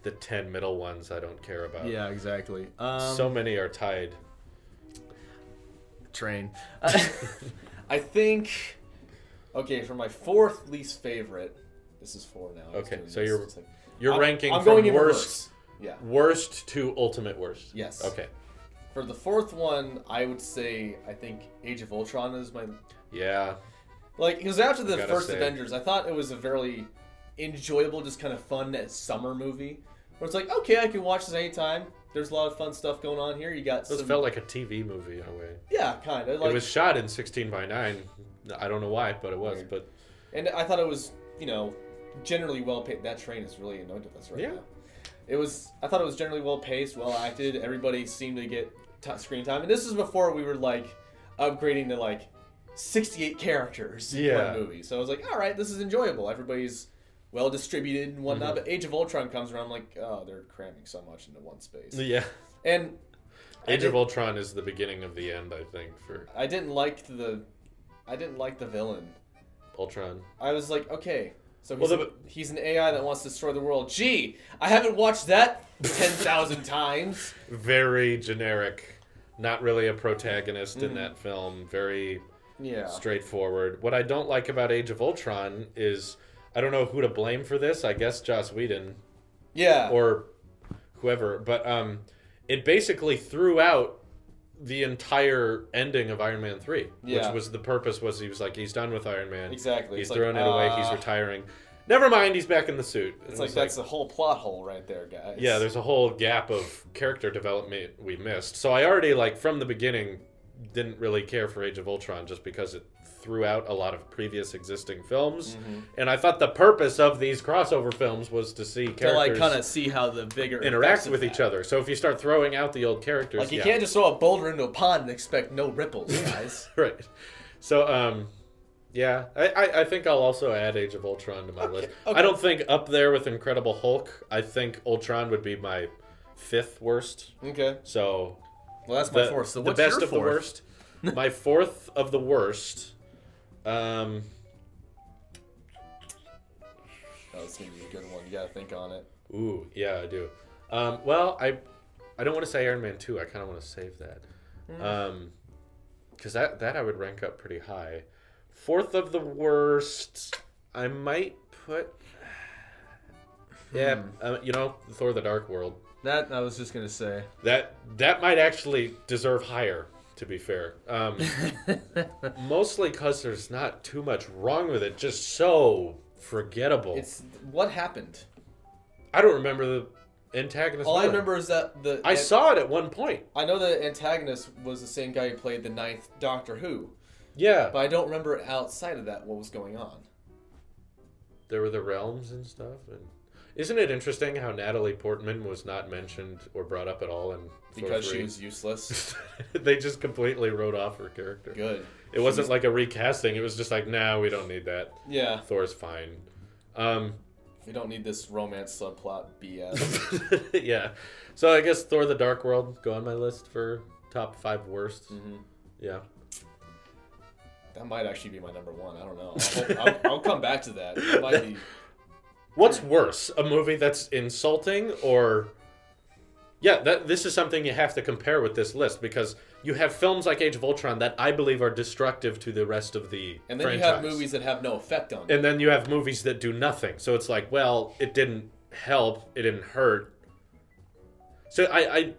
the 10 middle ones I don't care about. Yeah, exactly. So many are tied. Train. I think. Okay, for my 4th least favorite. This is 4 now. I was Okay, doing so this. you're It's like- you're ranking I'm from going in worst reverse. Yeah. worst to ultimate worst. Yes. Okay. For the 4th one, I would say I think Age of Ultron is my Yeah. like because after the Gotta first say. Avengers, I thought it was a very enjoyable, just kind of fun summer movie. Where it's like, okay, I can watch this anytime. There's a lot of fun stuff going on here. You got This some, felt like a TV movie in a way. yeah, kind of. Like, It was shot in 16:9. I don't know why, but it was. Weird. But and I thought it was, generally well paced. That train is really annoyed with us right Yeah. now. I thought it was generally well paced, well acted. Everybody seemed to get screen time, and this is before we were like upgrading to like 68 characters in Yeah. one movie. So I was like, all right, this is enjoyable. Everybody's well distributed and whatnot. Mm-hmm. But Age of Ultron comes around, I'm like, oh, they're cramming so much into one space. yeah, And Age of Ultron is the beginning of the end, I think, for I didn't like the villain. Ultron. I was like, okay, so Well, he's an AI that wants to destroy the world. Gee, I haven't watched that 10,000 times. Very generic. Not really a protagonist in that film. Very Yeah. straightforward. What I don't like about Age of Ultron is I don't know who to blame for this. I guess Joss Whedon Yeah. or whoever, but it basically threw out the entire ending of Iron Man 3, Yeah. which was the purpose. Was he was like, he's done with Iron Man. Exactly. He's It's throwing like, it away. He's retiring. Never mind. He's back in the suit. And It's like that's a whole plot hole right there, guys. yeah. There's a whole gap of character development we missed. So I already from the beginning didn't really care for Age of Ultron just because it threw out a lot of previous existing films, and I thought the purpose of these crossover films was to see characters to like kind of see how the bigger interact effects of with that. each other. So if you start throwing out the old characters, Like you yeah. can't just throw a boulder into a pond and expect no ripples, guys. Right. So, yeah, I think I'll also add Age of Ultron to my list. okay. I don't think up there with Incredible Hulk. I think Ultron would be my 5th worst. Okay. So Well, that's my fourth. So the what's best your of the fourth? worst. My 4th of the worst. Oh, this is gonna be a good one. You gotta think on it. Ooh, yeah, I do. Well, I don't want to say Iron Man 2. I kind of want to save that. Because that I would rank up pretty high. Fourth of the worst, I might put... Yeah, Thor the Dark World. That, I was just going to say. That might actually deserve higher, to be fair. Mostly because there's not too much wrong with it. Just so forgettable. It's what happened? I don't remember the antagonist. All I remember is that I saw it at one point. I know the antagonist was the same guy who played the 9th Doctor Who. Yeah. But I don't remember outside of that what was going on. There were the realms and stuff. And isn't it interesting how Natalie Portman was not mentioned or brought up at all in because Thor 3? She was useless. They just completely wrote off her character. Good. It wasn't like a recasting. It was just like, nah, we don't need that. Yeah. Thor's fine. We don't need this romance subplot BS. Yeah. So I guess Thor the Dark World go on my list for top 5 worst. Mm-hmm. Yeah. That might actually be my number 1. I don't know. I'll come back to that. It might be... What's worse, a movie that's insulting or... Yeah, this is something you have to compare with this list because you have films like Age of Ultron that I believe are destructive to the rest of the And then franchise. you have movies that have no effect on you. And then you have movies that do nothing. So it's like, well, it didn't help, it didn't hurt. So I'm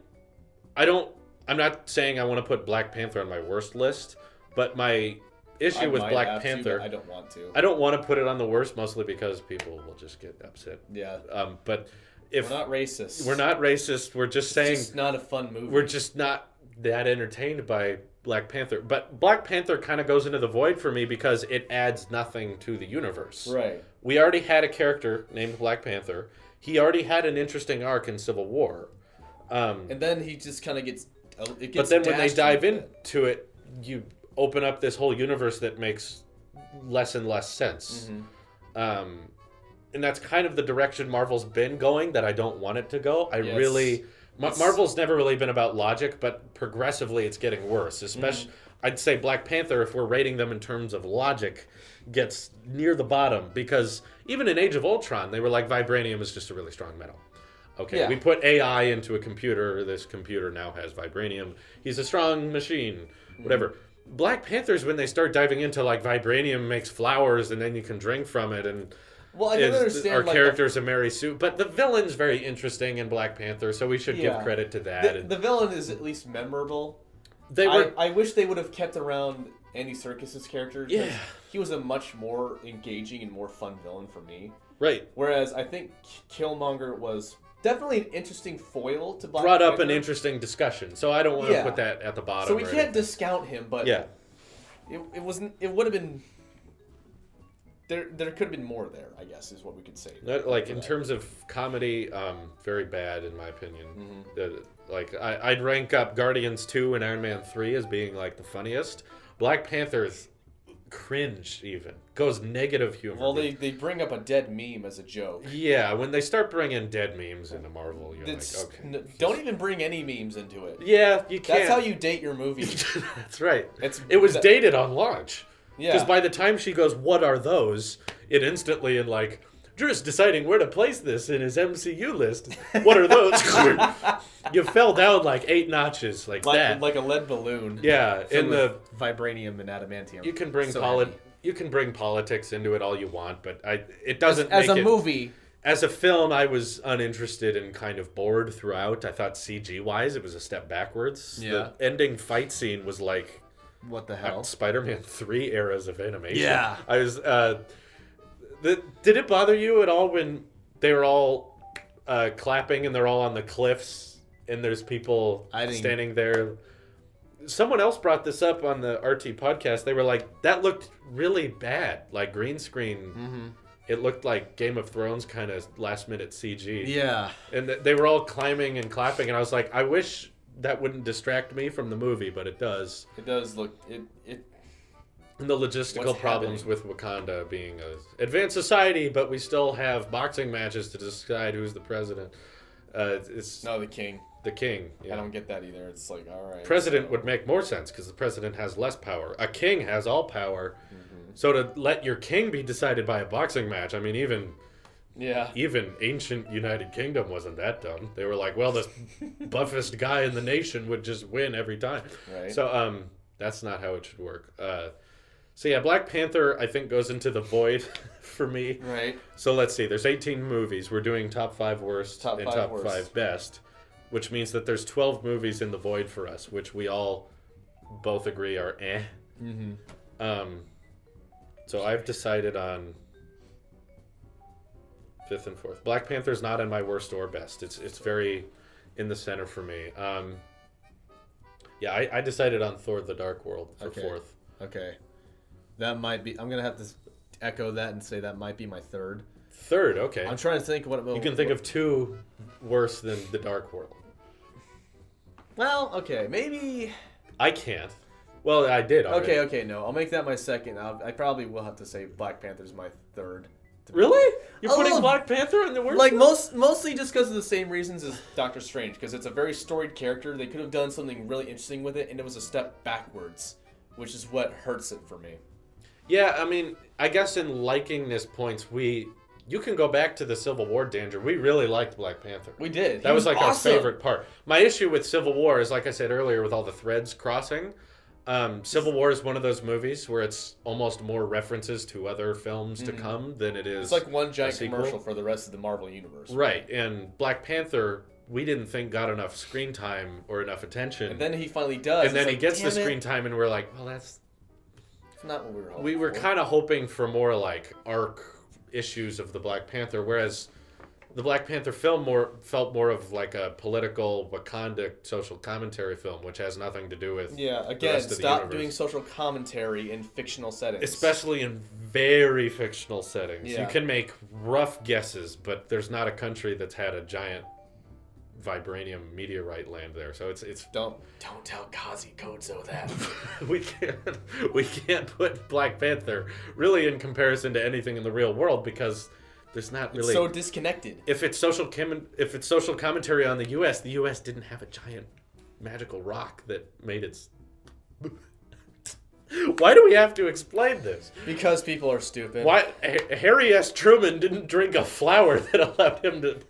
not saying I want to put Black Panther on my worst list, but my issue with Black Panther... I don't want to. I don't want to put it on the worst, mostly because people will just get upset. Yeah. But... We're not racist. We're not racist. We're just saying... It's just not a fun movie. We're just not that entertained by Black Panther. But Black Panther kind of goes into the void for me because it adds nothing to the universe. Right. We already had a character named Black Panther. He already had an interesting arc in Civil War. And then he just kind of gets... But then when they dive into it, you open up this whole universe that makes less and less sense. Mm-hmm. And that's kind of the direction Marvel's been going that I don't want it to go. Marvel's never really been about logic, but progressively it's getting worse. Especially, I'd say Black Panther, if we're rating them in terms of logic, gets near the bottom. Because even in Age of Ultron, they were like, vibranium is just a really strong metal. Okay, we put AI into a computer. This computer now has vibranium. He's a strong machine, whatever. Black Panther's when they start diving into like vibranium makes flowers and then you can drink from it and... Well, I can understand. Our character's a Mary Sue, but the villain's very interesting in Black Panther, so we should give credit to that. The villain is at least memorable. I wish they would have kept around Andy Serkis's character. Yeah, he was a much more engaging and more fun villain for me. Right. Whereas I think Killmonger was definitely an interesting foil to Black Panther. Brought up an interesting discussion, so I don't want to put that at the bottom. So we can't discount him, but it wasn't. It would have been. There could have been more there, I guess, is what we could say. In terms of comedy, very bad in my opinion. I'd rank up Guardians 2 and Iron Man 3 as being like the funniest. Black Panther's cringe even. Goes negative humor. Well, they bring up a dead meme as a joke. Yeah, when they start bringing dead memes into Marvel, you're like, okay. Don't even bring any memes into it. Yeah, you can't. That's how you date your movie. That's right. It was dated on launch. Yeah. Because by the time she goes, what are those? It instantly, in like, Drew's deciding where to place this in his MCU list. What are those? You fell down like 8 notches, like that. Like a lead balloon. Yeah. In the vibranium and adamantium. You can bring you can bring politics into it all you want, but it doesn't as make a movie. As a film, I was uninterested and kind of bored throughout. I thought CG-wise, it was a step backwards. Yeah. The ending fight scene was like... What the hell? Spider-Man 3 eras of animation. Yeah. I was... did it bother you at all when they were all clapping and they're all on the cliffs and there's people standing there? Someone else brought this up on the RT podcast. They were like, that looked really bad. Like green screen. Mm-hmm. It looked like Game of Thrones kind of last-minute CG. Yeah. And they were all climbing and clapping, and I was like, I wish that wouldn't distract me from the movie, but it does. It does look... And the logistical problems with Wakanda being an advanced society, but we still have boxing matches to decide who's the president. The king. The king. Yeah. I don't get that either. It's like, all right. President would make more sense because the president has less power. A king has all power. Mm-hmm. So to let your king be decided by a boxing match, I mean, even Yeah. Even ancient United Kingdom wasn't that dumb. They were like, well, the buffest guy in the nation would just win every time. Right. So that's not how it should work. So yeah, Black Panther I think goes into the void for me. Right. So let's see. There's 18 movies. We're doing top 5 worst and top worst. 5 best, which means that there's 12 movies in the void for us, which we all both agree are eh. Mm-hmm. So I've decided on 5th and 4th. Black Panther's not in my worst or best. It's very in the center for me. Yeah, I decided on Thor: The Dark World for 4th. Okay. That might be. I'm gonna have to echo that and say that might be my 3rd. 3rd, okay. I'm trying to think what you can think of 2 worse than The Dark World. Well, okay, maybe. I can't. Well, I did already. Okay, no, I'll make that my 2nd. I probably will have to say Black Panther's my 3rd. Really? You're A putting little- Black Panther in the worst? Like mostly just because of the same reasons as Doctor Strange, because it's a very storied character. They could have done something really interesting with it, and it was a step backwards, which is what hurts it for me. Yeah, I mean, I guess in liking this points, you can go back to the Civil War danger. We really liked Black Panther. We did. That was like awesome. our favorite part. My issue with Civil War is, like I said earlier, with all the threads crossing. Civil War is one of those movies where it's almost more references to other films to come than it is. It's like one giant a sequel. commercial for the rest of the Marvel universe. Right, and Black Panther, we didn't think got enough screen time or enough attention. And then he finally does. And then It's he like, gets the damn it. screen time, and we're like, well, that's... It's not what we were hoping We were for. kind of hoping for more like arc issues of the Black Panther, whereas the Black Panther film felt more of like a political Wakanda social commentary film, which has nothing to do with Yeah, the again, rest of the stop universe. doing social commentary in fictional settings. Especially in very fictional settings. Yeah. You can make rough guesses, but there's not a country that's had a giant vibranium meteorite land there, so it's Don't tell Kazi Kodzo that. we can't put Black Panther really in comparison to anything in the real world because there's not really It's so disconnected. if it's social commentary on the U.S., the U.S. didn't have a giant magical rock that made its. Why do we have to explain this? Because people are stupid. Why Harry S. Truman didn't drink a flower that allowed him to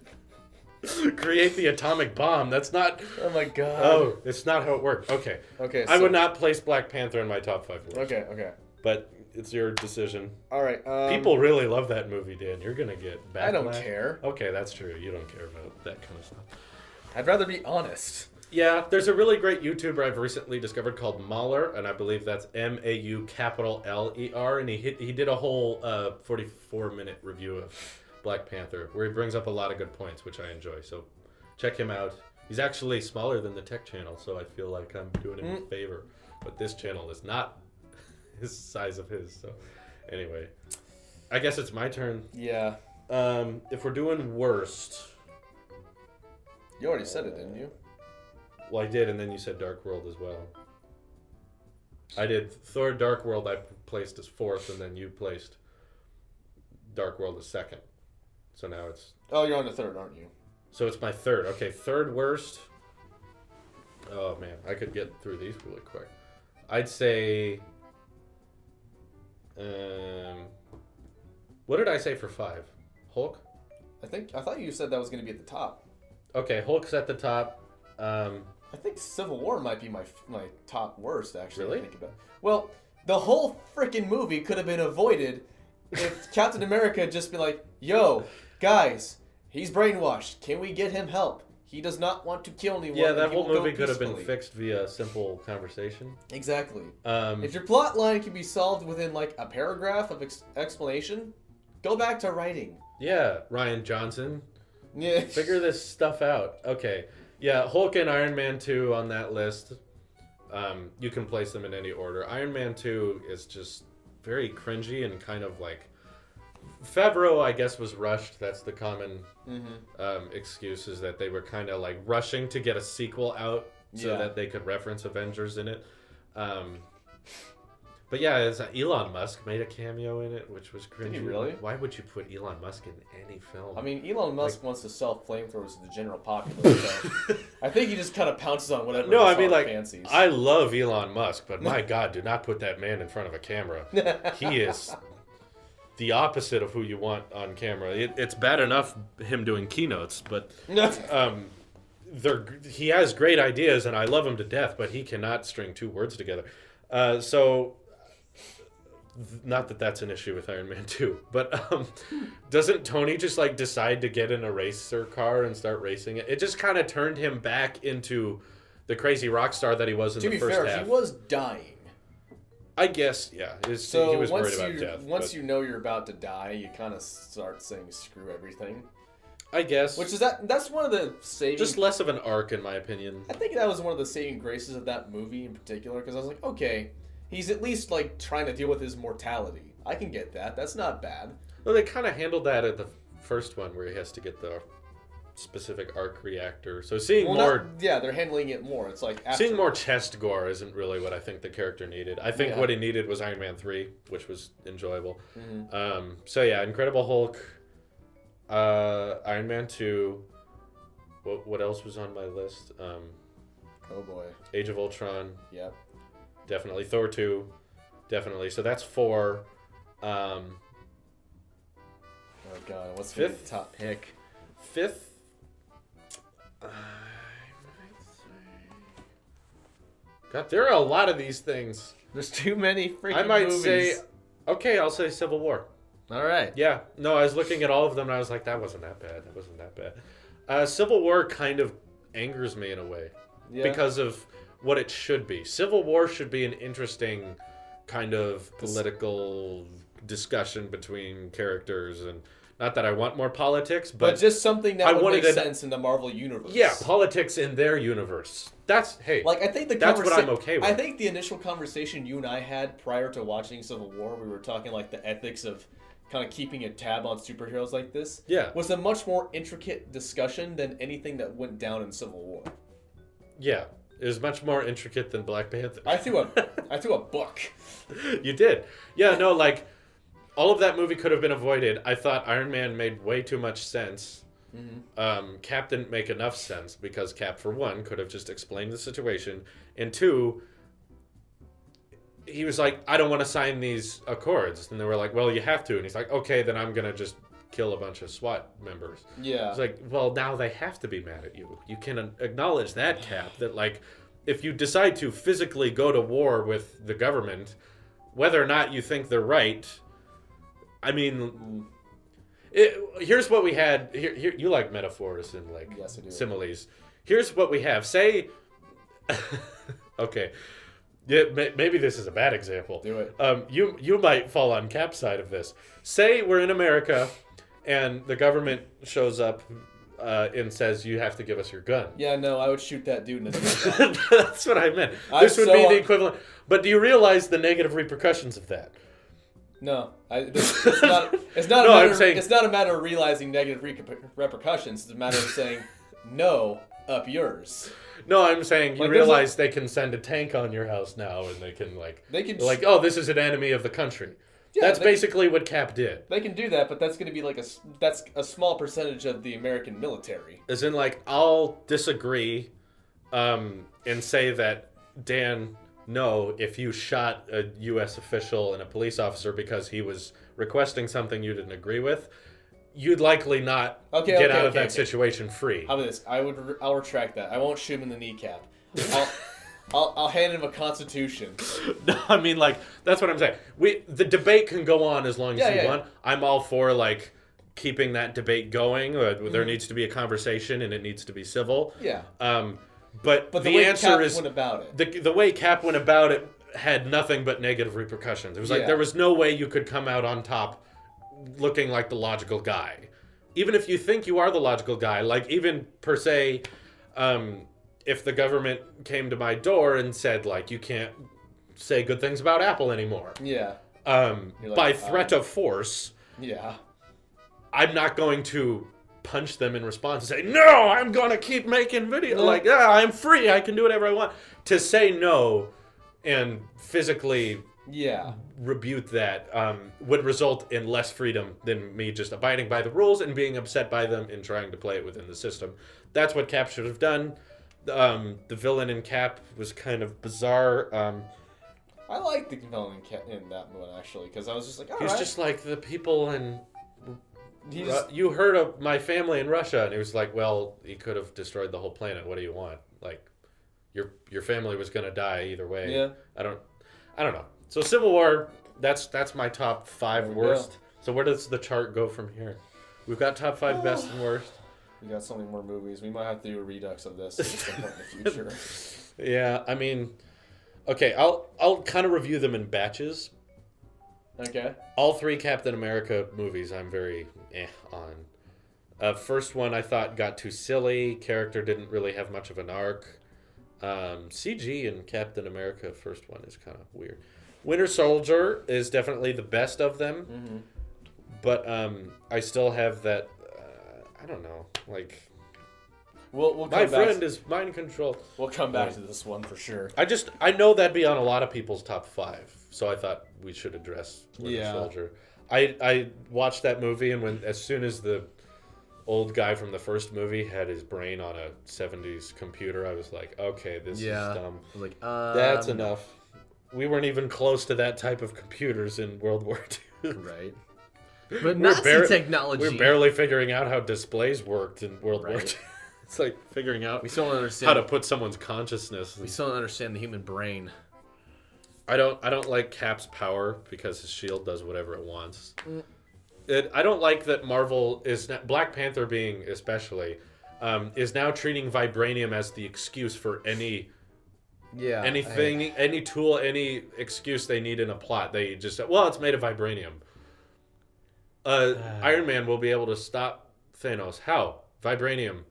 create the atomic bomb? That's not. Oh my god. Oh, it's not how it worked. Okay. Okay. I so- would not place Black Panther in my top 5 list. Okay. But it's your decision. All right. People really love that movie, Dan. You're gonna get backlash. I don't care. Okay, that's true. You don't care about that kind of stuff. I'd rather be honest. Yeah, there's a really great YouTuber I've recently discovered called Mahler, and I believe that's MAULER, and he did a whole 44-minute review of Black Panther, where he brings up a lot of good points, which I enjoy. So check him out. He's actually smaller than the Tech Channel, so I feel like I'm doing him a favor. But this channel is not his size of his. So anyway, I guess it's my turn. Yeah. If we're doing worst, You already said it, didn't you? well, I did, and then you said Dark World as well. I did Thor: Dark World. I placed as 4th, and then you placed Dark World as 2nd. So now it's Oh, you're on the 3rd, aren't you? so it's my 3rd. Okay, 3rd worst. Oh man, I could get through these really quick. I'd say. What did I say for 5? Hulk. I thought you said that was going to be at the top. Okay, Hulk's at the top. I think Civil War might be my top worst, actually. Really? I think about it. Well, the whole freaking movie could have been avoided if Captain America had just been like, "Yo, guys, he's brainwashed. Can we get him help? He does not want to kill anyone." Yeah, and that he whole will go movie could have been peacefully." fixed via simple conversation. Exactly. Um, If your plot line can be solved within like a paragraph of explanation, go back to writing. yeah, Ryan Johnson. Yeah. Figure this stuff out. Okay. Yeah, Hulk and Iron Man 2 on that list. You can place them in any order. Iron Man 2 is just very cringy and kind of like... Favreau, I guess, was rushed. That's the common excuse, is that they were kind of like rushing to get a sequel out so Yeah. that they could reference Avengers in it. But yeah, Elon Musk made a cameo in it, which was cringy. Did he really? Why would you put Elon Musk in any film? I mean, Elon Musk wants to sell flamethrowers to the general populace. So I think he just kind of pounces on whatever. No, his I mean, like, fancies. I love Elon Musk, but my God, do not put that man in front of a camera. He is the opposite of who you want on camera. It's bad enough him doing keynotes, but he has great ideas, and I love him to death, but he cannot string two words together. So, not that that's an issue with Iron Man 2, but doesn't Tony just like decide to get in a racer car and start racing it? It just kind of turned him back into the crazy rock star that he was in the first half. To be fair, he was dying. I guess, yeah. He was worried about death. Once you know you're about to die, you kind of start saying screw everything. I guess. Which is that's one of the saving... Just less of an arc, in my opinion. I think that was one of the saving graces of that movie in particular, because I was like, okay, he's at least like trying to deal with his mortality. I can get that. That's not bad. Well, they kind of handled that at the first one, where he has to get the specific arc reactor. So seeing more... they're handling it more. It's like... Seeing more chest gore isn't really what I think the character needed. I think what he needed was Iron Man 3, which was enjoyable. Mm-hmm. So yeah, Incredible Hulk... Iron Man 2. What else was on my list? Oh boy. Age of Ultron. Yep. Definitely. Thor 2. Definitely. So that's 4. Oh god, what's the top pick? 5th. God, there are a lot of these things. There's too many freaking I might movies. say... Okay, I'll say Civil War. All right. Yeah. No, I was looking at all of them and I was like, that wasn't that bad. That wasn't that bad. Civil War kind of angers me in a way. Yeah. Because of what it should be. Civil War should be an interesting kind of political discussion between characters. And not that I want more politics, but just something that would make sense in the Marvel universe. Yeah, politics in their universe. That's like I think that's what I'm okay with. I think the initial conversation you and I had prior to watching Civil War, we were talking like the ethics of kind of keeping a tab on superheroes like this, was a much more intricate discussion than anything that went down in Civil War. Yeah, it was much more intricate than Black Panther. I threw a book. You did. Yeah, no, like, all of that movie could have been avoided. I thought Iron Man made way too much sense. Mm-hmm. Cap didn't make enough sense, because Cap, for one, could have just explained the situation, and two... He was like, I don't want to sign these accords. And they were like, well, you have to. And he's like, okay, then I'm going to just kill a bunch of SWAT members. Yeah. It's like, well, now they have to be mad at you. You can acknowledge that, Cap, that, like, if you decide to physically go to war with the government, whether or not you think they're right, I mean, here's what we had. Here, you like metaphors and, like, yes, I do. Similes. Here's what we have. Say, okay. Yeah, maybe this is a bad example. Do it. You might fall on Cap's side of this. Say we're in America, and the government shows up and says, you have to give us your gun. Yeah, no, I would shoot that dude in the head. That's what I meant. This would be the equivalent. But do you realize the negative repercussions of that? No, it's not. It's not. It's not a matter of realizing negative repercussions. It's a matter of saying, no, up yours. No, I'm saying you realize they can send a tank on your house now, and they can oh, this is an enemy of the country. Yeah, that's basically what Cap did. They can do that, but that's going to be like that's a small percentage of the American military. As in, like, I'll disagree, and say that, Dan, no, if you shot a U.S. official and a police officer because he was requesting something you didn't agree with, you'd likely not get out of that situation free. How about this? I'll retract that. I won't shoot him in the kneecap. I'll hand him a constitution. No, I mean, like, that's what I'm saying. The debate can go on as long as you want. I'm all for, like, keeping that debate going. There needs to be a conversation, and it needs to be civil. Yeah. But the way answer Cap is went about it. The way Cap went about it had nothing but negative repercussions. It was like there was no way you could come out on top looking like the logical guy. Even if you think you are the logical guy, like, even per se, if the government came to my door and said, like, you can't say good things about Apple anymore. Yeah. By threat of force. Yeah. I'm not going to punch them in response and say, no, I'm going to keep making videos. No. Like, I'm free. I can do whatever I want. To say no and physically rebuke that would result in less freedom than me just abiding by the rules and being upset by them and trying to play it within the system. That's what Cap should have done. The villain in Cap was kind of bizarre. I like the villain in that one actually because I was just like, he's just like the people in. Just, you heard of my family in Russia, and he was like, well, he could have destroyed the whole planet. What do you want? Like, your family was gonna die either way. Yeah. I don't know. So Civil War, that's my top 5 worst. Go. So where does the chart go from here? We've got top 5 best and worst. We got so many more movies. We might have to do a redux of this at some point in the future. Yeah, I mean, okay, I'll kind of review them in batches. Okay. All 3 Captain America movies I'm very on. First one I thought got too silly. Character didn't really have much of an arc. CG in Captain America first one is kind of weird. Winter Soldier is definitely the best of them. Mm-hmm. But I still have that, I don't know, like... We'll my friend is mind control. We'll come back to this one for sure. I know that'd be on a lot of people's top 5, so I thought we should address Winter Soldier. I watched that movie, and as soon as the old guy from the first movie had his brain on a 70s computer, I was like, okay, this is dumb. I was like, that's enough. We weren't even close to that type of computers in World War II. Right. But Nazi technology. We're barely figuring out how displays worked in World War II. It's like figuring out we still don't understand how to put someone's consciousness. We still don't understand the human brain. I don't like Cap's power because his shield does whatever it wants. I don't like that Marvel is Black Panther being especially is now treating vibranium as the excuse for any any tool, any excuse they need in a plot. They just say, well, it's made of vibranium. Iron Man will be able to stop Thanos. How? Vibranium.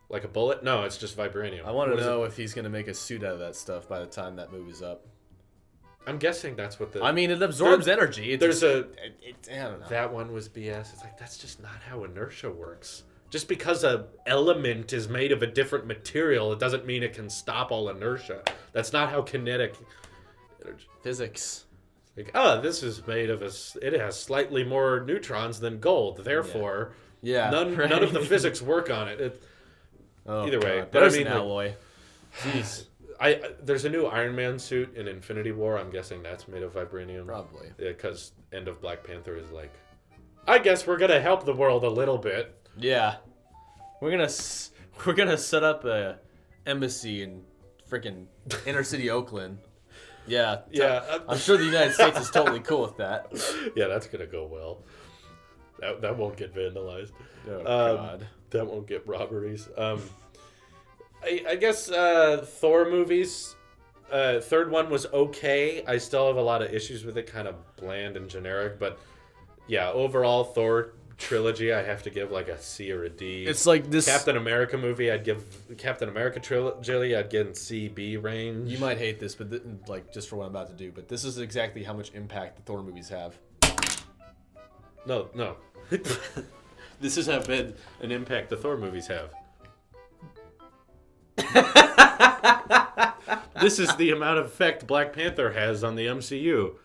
Like a bullet? No, it's just vibranium. I want to know if he's going to make a suit out of that stuff by the time that movie's up. I'm guessing that's what I mean, it absorbs energy. I don't know. That one was BS. It's like, that's just not how inertia works. Just because an element is made of a different material, it doesn't mean it can stop all inertia. That's not how kinetic energy. Physics. Like, this is made of it has slightly more neutrons than gold. Therefore, none of the physics work on it. Either way, but there's an alloy. Jeez. There's a new Iron Man suit in Infinity War. I'm guessing that's made of vibranium. Probably. Because end of Black Panther is like, I guess we're gonna help the world a little bit. Yeah, we're gonna set up a embassy in freaking inner city Oakland. Yeah. I'm sure the United States is totally cool with that. Yeah, that's gonna go well. That won't get vandalized. Oh God. That won't get robberies. I guess Thor movies. Third one was okay. I still have a lot of issues with it, kind of bland and generic. But yeah, overall Thor trilogy, I have to give like a C or a D. It's like this Captain America movie. I'd give Captain America trilogy. I'd give C/B range. You might hate this, but like just for what I'm about to do. But this is exactly how much impact the Thor movies have. No. This is how big an impact the Thor movies have. This is the amount of effect Black Panther has on the MCU.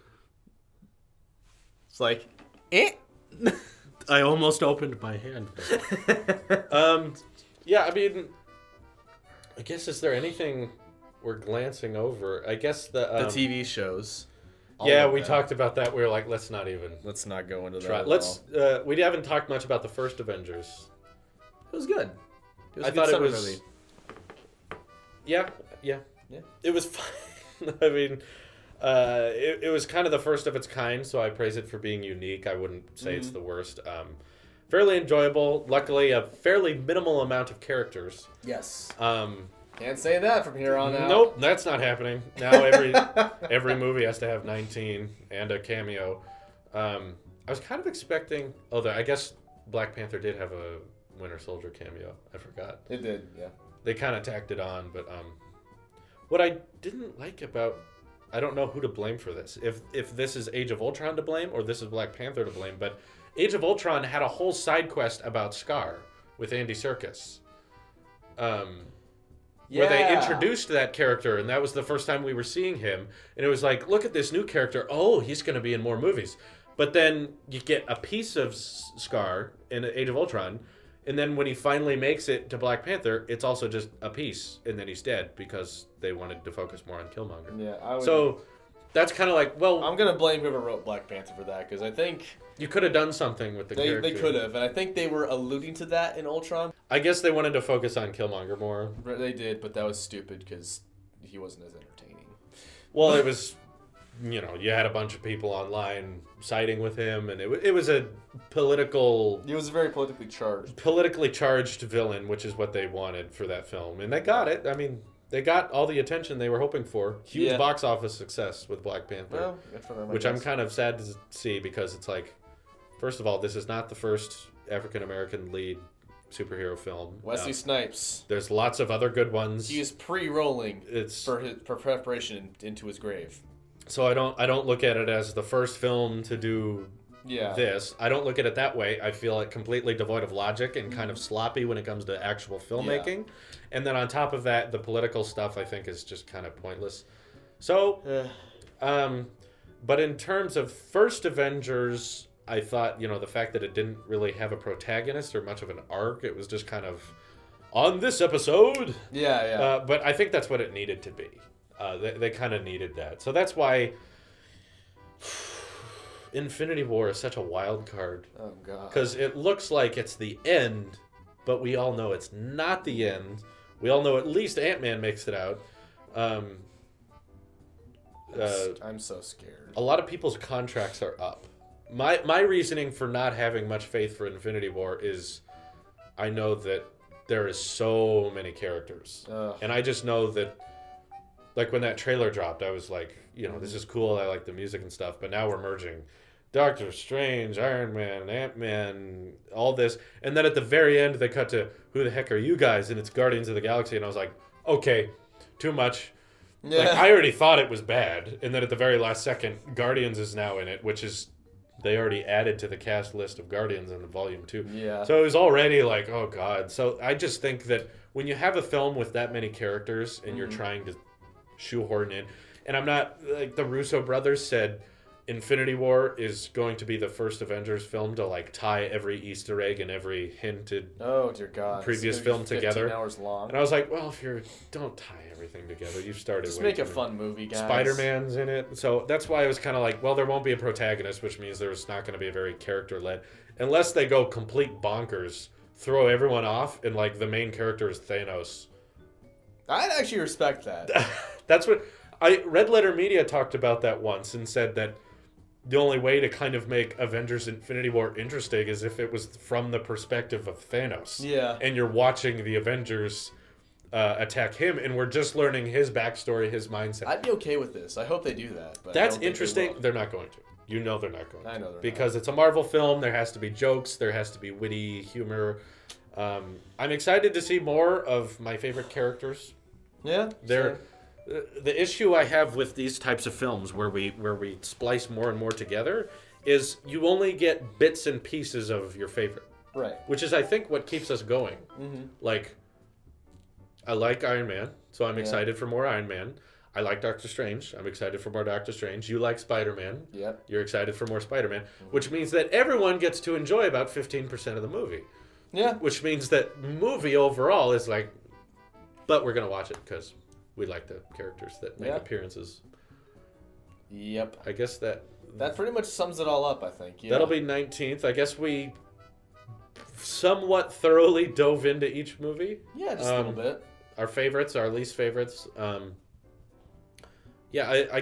It's like, I almost opened my hand. Yeah, I mean, I guess is there anything we're glancing over? I guess the TV shows. Yeah, we talked about that. We were like, let's not go into try. We haven't talked much about the first Avengers. It was good. I thought it was. Movie. Yeah. It was fine. I mean, it was kind of the first of its kind, so I praise it for being unique. I wouldn't say it's the worst. Fairly enjoyable. Luckily, a fairly minimal amount of characters. Yes. Can't say that from here on out. Nope, that's not happening. Now every movie has to have 19 and a cameo. I was kind of expecting. I guess Black Panther did have a Winter Soldier cameo. I forgot. It did, yeah. They kind of tacked it on, but what I didn't like about, I don't know who to blame for this. If this is Age of Ultron to blame or this is Black Panther to blame, but Age of Ultron had a whole side quest about Scar with Andy Serkis. Where they introduced that character, and that was the first time we were seeing him. And it was like, look at this new character. Oh, he's going to be in more movies. But then you get a piece of Scar in Age of Ultron, and then when he finally makes it to Black Panther, it's also just a piece, and then he's dead because they wanted to focus more on Killmonger. Yeah, So that's kind of like, well, I'm gonna blame whoever wrote Black Panther for that because I think you could have done something with the character. They could have, and I think they were alluding to that in Ultron. I guess they wanted to focus on Killmonger more. They did, but that was stupid because he wasn't as entertaining. Well, it was, you know, you had a bunch of people online siding with him, and it was a political... He was a very politically charged villain, which is what they wanted for that film. And they got it. I mean, they got all the attention they were hoping for. Huge box office success with Black Panther. Well, good for them, which I'm kind of sad to see because it's like, first of all, this is not the first African-American lead superhero film. Wesley Snipes. There's lots of other good ones. He is pre-rolling for preparation into his grave. So I don't look at it as the first film to do this. I don't look at it that way. I feel like completely devoid of logic and kind of sloppy when it comes to actual filmmaking. Yeah. And then on top of that, the political stuff I think is just kind of pointless. So, but in terms of first Avengers, I thought, you know, the fact that it didn't really have a protagonist or much of an arc, it was just kind of on this episode. Yeah. But I think that's what it needed to be. They kind of needed that. So that's why Infinity War is such a wild card. Oh, God. Because it looks like it's the end, but we all know it's not the end. We all know at least Ant-Man makes it out. I'm so scared. A lot of people's contracts are up. My reasoning for not having much faith for Infinity War is I know that there is so many characters. And I just know that, like, when that trailer dropped, I was like, you know, this is cool. I like the music and stuff. But now we're merging Doctor Strange, Iron Man, Ant-Man, all this. And then at the very end, they cut to, who the heck are you guys? And it's Guardians of the Galaxy. And I was like, okay, too much. Yeah. Like, I already thought it was bad. And then at the very last second, Guardians is now in it, which is... They already added to the cast list of Guardians in Volume 2. Yeah. So it was already like, oh, God. So I just think that when you have a film with that many characters and you're trying to shoehorn in... And I'm not... Like, the Russo brothers said Infinity War is going to be the first Avengers film to, like, tie every Easter egg and every hinted previous film together. 15 hours long. And I was like, well, if you're... Don't tie everything together. You've started... Just make a fun movie, guys. Spider-Man's in it. So that's why I was kind of like, well, there won't be a protagonist, which means there's not going to be a very character-led. Unless they go complete bonkers, throw everyone off, and, like, the main character is Thanos. I'd actually respect that. That's what... Red Letter Media talked about that once and said that the only way to kind of make Avengers Infinity War interesting is if it was from the perspective of Thanos. Yeah. And you're watching the Avengers attack him, and we're just learning his backstory, his mindset. I'd be okay with this. I hope they do that. But that's interesting. They're not going to. You know they're not going to. I know they're because it's a Marvel film. There has to be jokes. There has to be witty humor. I'm excited to see more of my favorite characters. Yeah. The issue I have with these types of films where we splice more and more together is you only get bits and pieces of your favorite. Right. Which is, I think, what keeps us going. Mm-hmm. Like, I like Iron Man, so I'm excited for more Iron Man. I like Doctor Strange. I'm excited for more Doctor Strange. You like Spider-Man. Yep. You're excited for more Spider-Man, which means that everyone gets to enjoy about 15% of the movie. Yeah. Which means that movie overall is like, but we're going to watch it because... we like the characters that make appearances. Yep. I guess that pretty much sums it all up, I think. Yeah. That'll be 19th. I guess we somewhat thoroughly dove into each movie. Yeah, just a little bit. Our favorites, our least favorites. I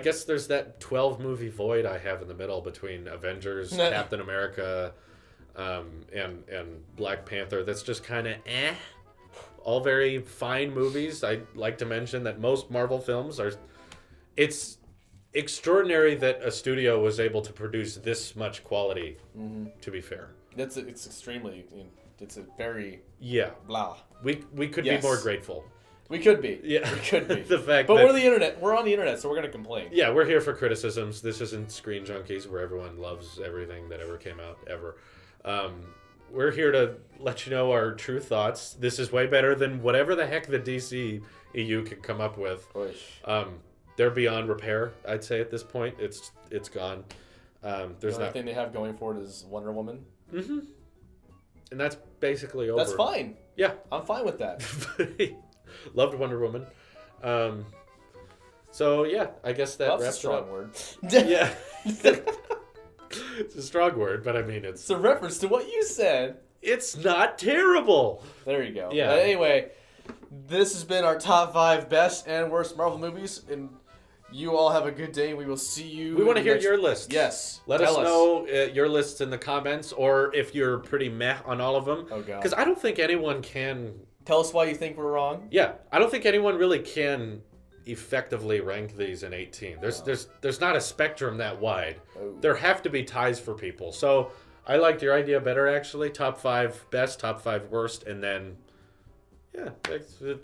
guess there's that 12-movie void I have in the middle between Avengers, Captain America, and Black Panther. That's just kind of eh. All very fine movies. I'd like to mention that most Marvel films are... It's extraordinary that a studio was able to produce this much quality, to be fair. It's extremely... It's a very... Yeah. Blah. We could be more grateful. We could be. Yeah. We could be. The fact but that, we're the internet. We're on the internet, so we're going to complain. Yeah, we're here for criticisms. This isn't Screen Junkies, where everyone loves everything that ever came out, ever. We're here to let you know our true thoughts. This is way better than whatever the heck the DC EU could come up with. They're beyond repair, I'd say, at this point. It's gone. The only thing they have going for it is Wonder Woman. Mm-hmm. And that's basically over. That's fine. Yeah. I'm fine with that. Loved Wonder Woman. So yeah, I guess that That's a wraps it strong up. word. Yeah. It's a strong word, but I mean It's a reference to what you said. it's not terrible. There you go. Yeah. But anyway, this has been our top 5 best and worst Marvel movies, and you all have a good day. We will see you. We want to hear next... your list. Yes. Let us know your lists in the comments, or if you're pretty meh on all of them. Oh god. Because I don't think anyone can. Tell us why you think we're wrong. Yeah, I don't think anyone really can effectively rank these in 18. There's not a spectrum that wide. Oh. There have to be ties for people. So I liked your idea better, actually. Top 5 best, top 5 worst, and then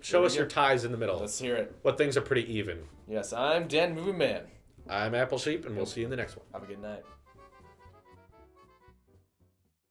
show us your ties in the middle. Let's hear it. What things are pretty even. Yes, I'm Dan Movie Man. I'm Apple Sheep, and we'll see you in the next one. Have a good night.